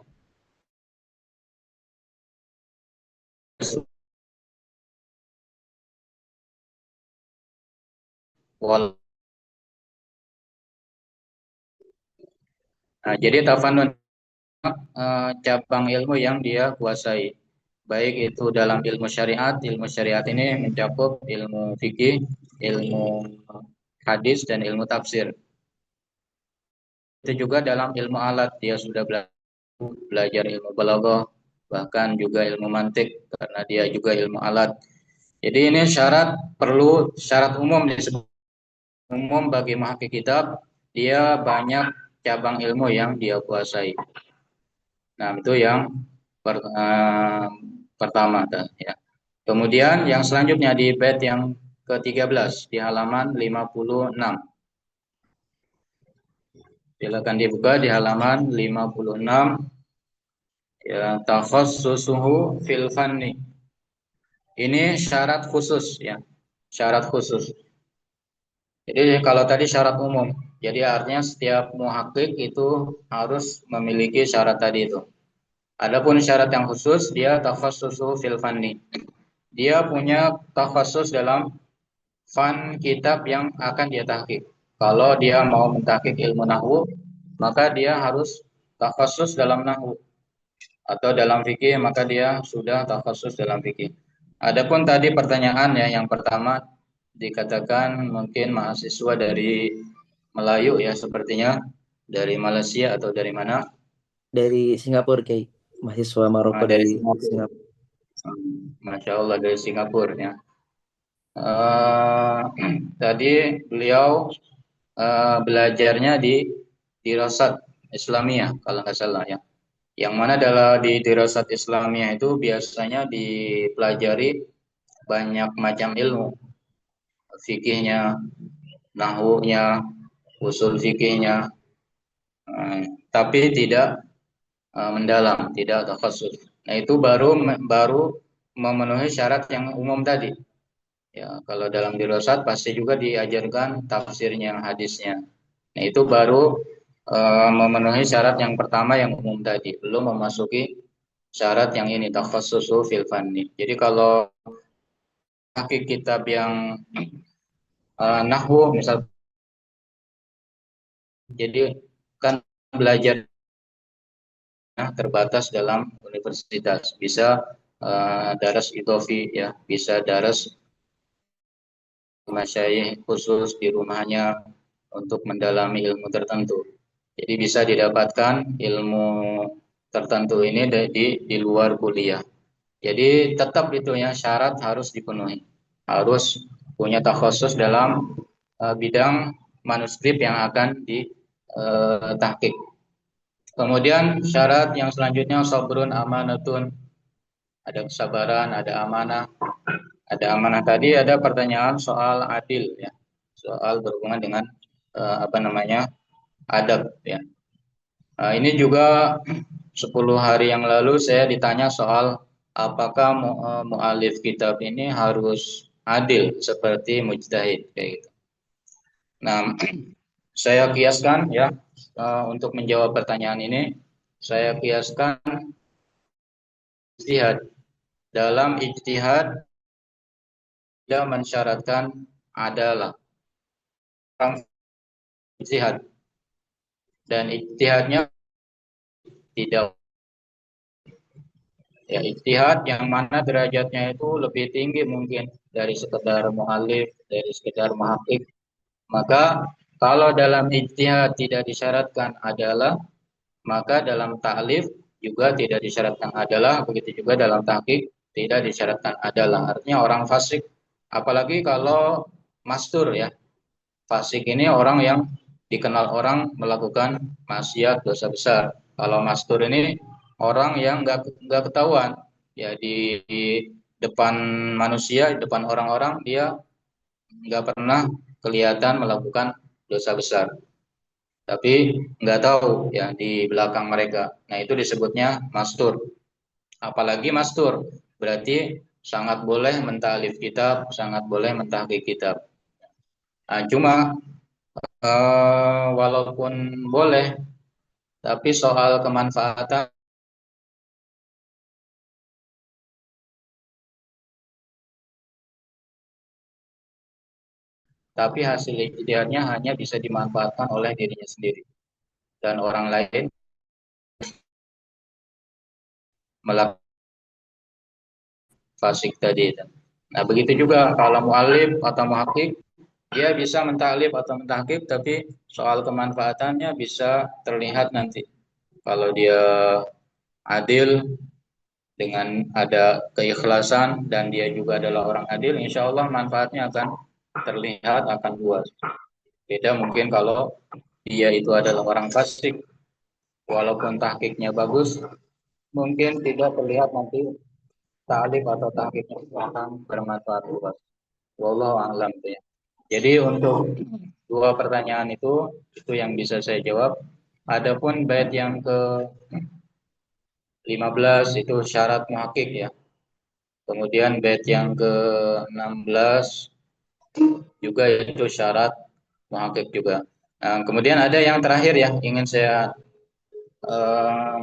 Nah, jadi tafannun cabang ilmu yang dia kuasai. Baik itu dalam ilmu syariat ini mencakup ilmu fikih, ilmu hadis dan ilmu tafsir. Itu juga dalam ilmu alat dia sudah belajar ilmu balaghah, bahkan juga ilmu mantik karena dia juga ilmu alat. Jadi ini syarat umum disebut umum bagi muhakkik kitab, dia banyak cabang ilmu yang dia kuasai. Nah, itu yang pertama ya. Kemudian yang selanjutnya di bait yang ke-13 di halaman 56. Silakan dibuka di halaman 56. Ya, takhassusuhu fil fanni. Ini syarat khusus ya. Syarat khusus. Jadi kalau tadi syarat umum. Jadi artinya setiap muhakkik itu harus memiliki syarat tadi itu. Adapun syarat yang khusus dia takhassusuhu fil fanni. Dia punya takhassus dalam fan kitab yang akan dia tahqiq. Kalau dia mau mentahqiq ilmu nahwu, maka dia harus takhassus dalam nahwu. Atau dalam fikih maka dia sudah takhassus dalam fikih. Adapun tadi pertanyaan ya yang pertama dikatakan mungkin mahasiswa dari Melayu ya sepertinya dari Malaysia atau dari mana? Dari Singapura, Kiai. Mahasiswa Maroko Dari dari Singapura. Singapura. Masya Allah dari Singapura ya. Tadi beliau belajarnya di Dirasat Islamiyah kalau nggak salah ya. Yang mana adalah di Dirasat Islamiyah itu biasanya dipelajari banyak macam ilmu, fikihnya, nahwunya, usul fikihnya, tapi tidak mendalam, tidak takhassus. Nah itu baru memenuhi syarat yang umum tadi. Ya, kalau dalam dirasat pasti juga diajarkan tafsirnya, hadisnya. Nah itu baru memenuhi syarat yang pertama yang umum tadi, belum memasuki syarat yang ini takhassusu fil fanni. Jadi kalau pakai kitab yang nahwu misal, jadi kan belajar terbatas dalam universitas, bisa daras idofi ya, bisa daras masyayikh khusus di rumahnya untuk mendalami ilmu tertentu. Jadi bisa didapatkan ilmu tertentu ini di luar kuliah. Jadi tetap itu ya syarat harus dipenuhi. Harus punya takhassus dalam bidang manuskrip yang akan ditahqiq. Kemudian syarat yang selanjutnya sabrun amanatun. Ada kesabaran, ada amanah. Ada amanah tadi ada pertanyaan soal adil ya. Soal berhubungan dengan apa namanya? Adab ya. Ini juga 10 hari yang lalu saya ditanya soal apakah mu'alif kitab ini harus adil seperti mujtahid kayak gitu. Nah, saya kiaskan ya untuk menjawab pertanyaan ini, saya kiaskan ijtihad. Dalam ijtihad tidak mensyaratkan adalah orang ijtihad dan ijtihadnya tidak ya ijtihad yang mana derajatnya itu lebih tinggi mungkin dari sekedar mu'alif, dari sekedar muhakkik. Maka kalau dalam ijtihad tidak disyaratkan adalah, maka dalam ta'lif juga tidak disyaratkan adalah, begitu juga dalam tahqiq tidak disyaratkan adalah. Artinya orang fasik, apalagi kalau mastur ya. Fasik ini orang yang dikenal orang melakukan maksiat dosa besar. Kalau mastur ini orang yang nggak ketahuan ya di depan manusia, di depan orang-orang dia nggak pernah kelihatan melakukan dosa besar, tapi nggak tahu ya di belakang mereka. Nah itu disebutnya mastur. Apalagi mastur berarti sangat boleh mentalif kitab, sangat boleh mentahqiq kitab. Nah, cuma walaupun boleh, tapi soal kemanfaatan, tapi hasil ijtihadnya hanya bisa dimanfaatkan oleh dirinya sendiri dan orang lain melakukan fasik tadi. Nah begitu juga kalau mu'alif atau muhakkik, dia bisa mentalif atau mentahqiq, tapi soal kemanfaatannya bisa terlihat nanti. Kalau dia adil dengan ada keikhlasan dan dia juga adalah orang adil, insya Allah manfaatnya akan terlihat, akan luas. Beda mungkin kalau dia itu adalah orang fasik, walaupun tahqiqnya bagus, mungkin tidak terlihat nanti ta'lif atau tahqiqnya akan bermanfaat luas. Wallahu a'lam ya. Jadi untuk dua pertanyaan itu yang bisa saya jawab. Adapun bait yang ke 15 itu syarat muhakkik ya. Kemudian bait yang ke 16 juga itu syarat muhakkik juga. Nah, kemudian ada yang terakhir ya, ingin saya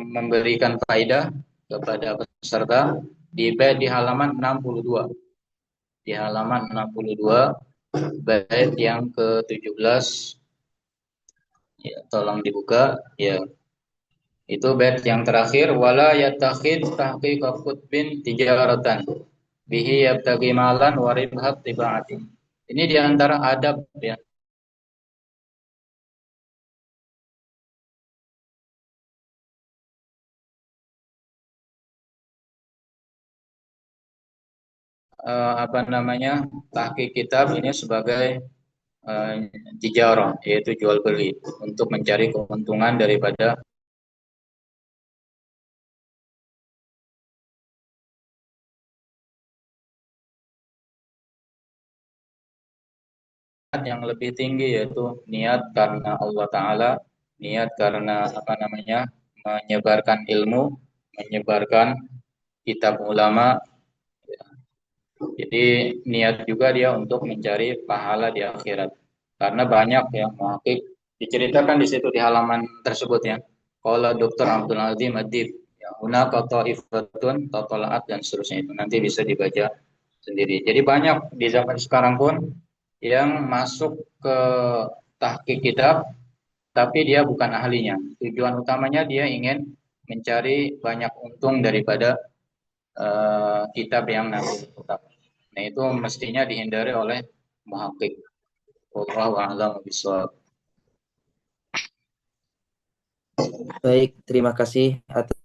memberikan faedah kepada peserta di bait di halaman 62. Di halaman 62 bait yang ke-17 ya, tolong dibuka ya. Itu bait yang terakhir wala yattakhid tahqiqa qutbin tijaratan bihi yabtaghi malan wa ribhat tibaati. Ini di antara adab ya. Apa namanya? Tahqiq kitab ini sebagai eh, tijarah yaitu jual beli untuk mencari keuntungan daripada yang lebih tinggi yaitu niat karena Allah Ta'ala, niat karena apa namanya menyebarkan ilmu, menyebarkan kitab ulama. Jadi niat juga dia untuk mencari pahala di akhirat. Karena banyak yang muhakik diceritakan di situ di halaman tersebut ya. Qala Dr. Abdul Azim Adib, ya, hunaka ta'ifatun tatalaat dan seterusnya itu nanti bisa dibaca sendiri. Jadi banyak di zaman sekarang pun yang masuk ke tahqiq kitab tapi dia bukan ahlinya. Tujuan utamanya dia ingin mencari banyak untung daripada kitab yang nanti tetap. Nah, itu mestinya dihindari oleh muhakkik. Wallahu a'lam bishawab. Baik, terima kasih atas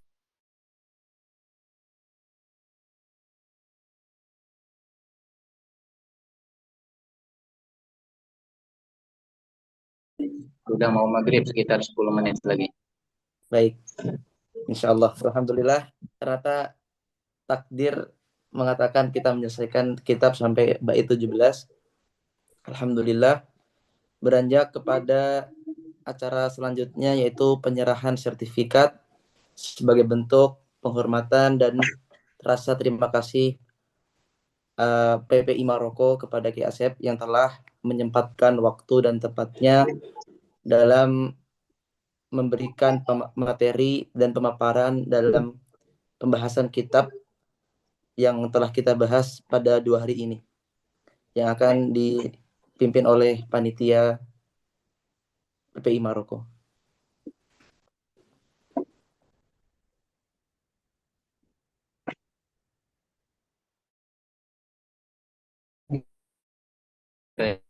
Sudah mau maghrib sekitar 10 menit lagi. baik. Insya Allah, alhamdulillah. Ternyata takdir mengatakan kita menyelesaikan kitab sampai bait 17. Alhamdulillah. Beranjak kepada acara selanjutnya yaitu penyerahan sertifikat sebagai bentuk penghormatan dan rasa terima kasih PPI Maroko kepada Ki Asep yang telah menyempatkan waktu dan tempatnya dalam memberikan materi dan pemaparan dalam pembahasan kitab yang telah kita bahas pada 2 hari ini yang akan dipimpin oleh panitia PPI Maroko. Baik.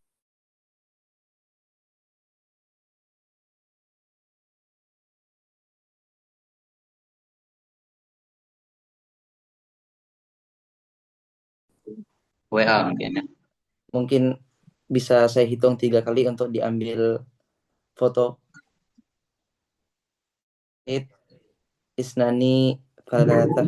WA mungkin ya. Mungkin bisa saya hitung 3 kali untuk diambil foto. Isnani Falatah.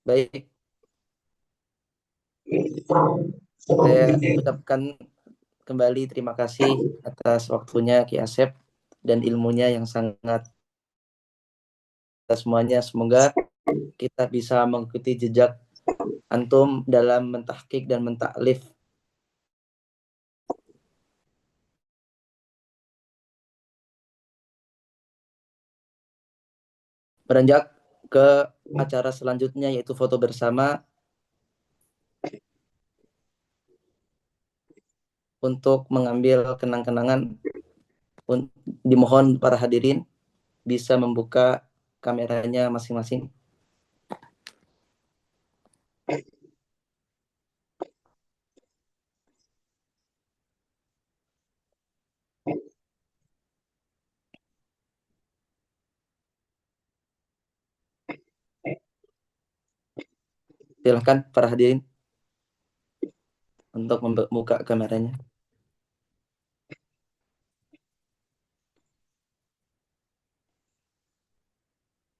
Baik, saya ucapkan kembali terima kasih atas waktunya Ki Asep dan ilmunya yang sangat semuanya. Semoga kita bisa mengikuti jejak antum dalam mentahqiq dan mentaklif beranjak ke acara selanjutnya yaitu foto bersama. Untuk mengambil kenang-kenangan, dimohon para hadirin bisa membuka kameranya masing-masing. Silakan para hadirin untuk membuka kameranya.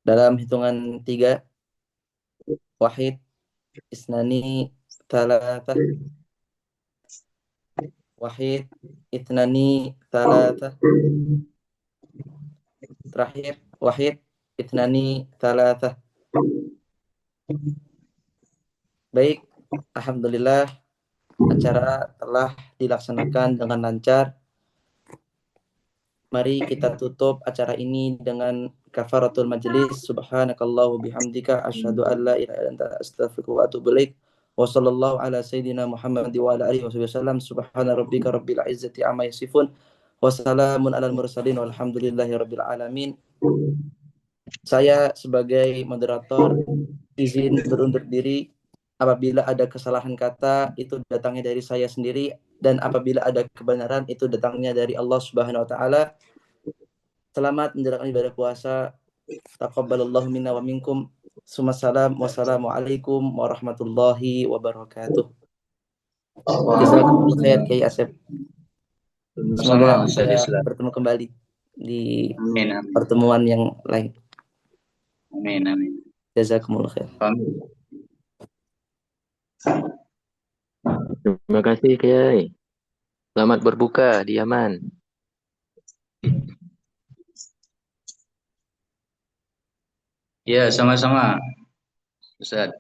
Dalam hitungan 3, wahid, isnani, talatah, wahid, itnani, talatah. Terakhir, wahid, itnani, talatah. Baik, alhamdulillah acara telah dilaksanakan dengan lancar. Mari kita tutup acara ini dengan kafaratul majlis. Subhanakallahu bihamdika asyhadu an la ilaha illa anta astaghfiruka wa atubu ilaik. Wa sallallahu ala sayyidina Muhammad wa ala alihi wasallam. Subhana rabbika rabbil izzati amma yasifun. Wa salamun alal mursalin walhamdulillahi rabbil alamin. Saya sebagai moderator izin berundur diri. Apabila ada kesalahan kata itu datangnya dari saya sendiri, dan apabila ada kebenaran itu datangnya dari Allah Subhanahu wa taala. Selamat menjalankan ibadah puasa. Taqabbalallahu minna wa minkum. Wassalamualaikum warahmatullahi wabarakatuh. Jazakumullah khair Kiai Asep. Semoga Sama Ustaz bisa Islam. bertemu kembali di Amin, amin. pertemuan yang lain. Amin, amin. Jazakumullah khair. Amin. Terima kasih Kiai. Selamat berbuka di Yaman. Ya, sama-sama Ustaz.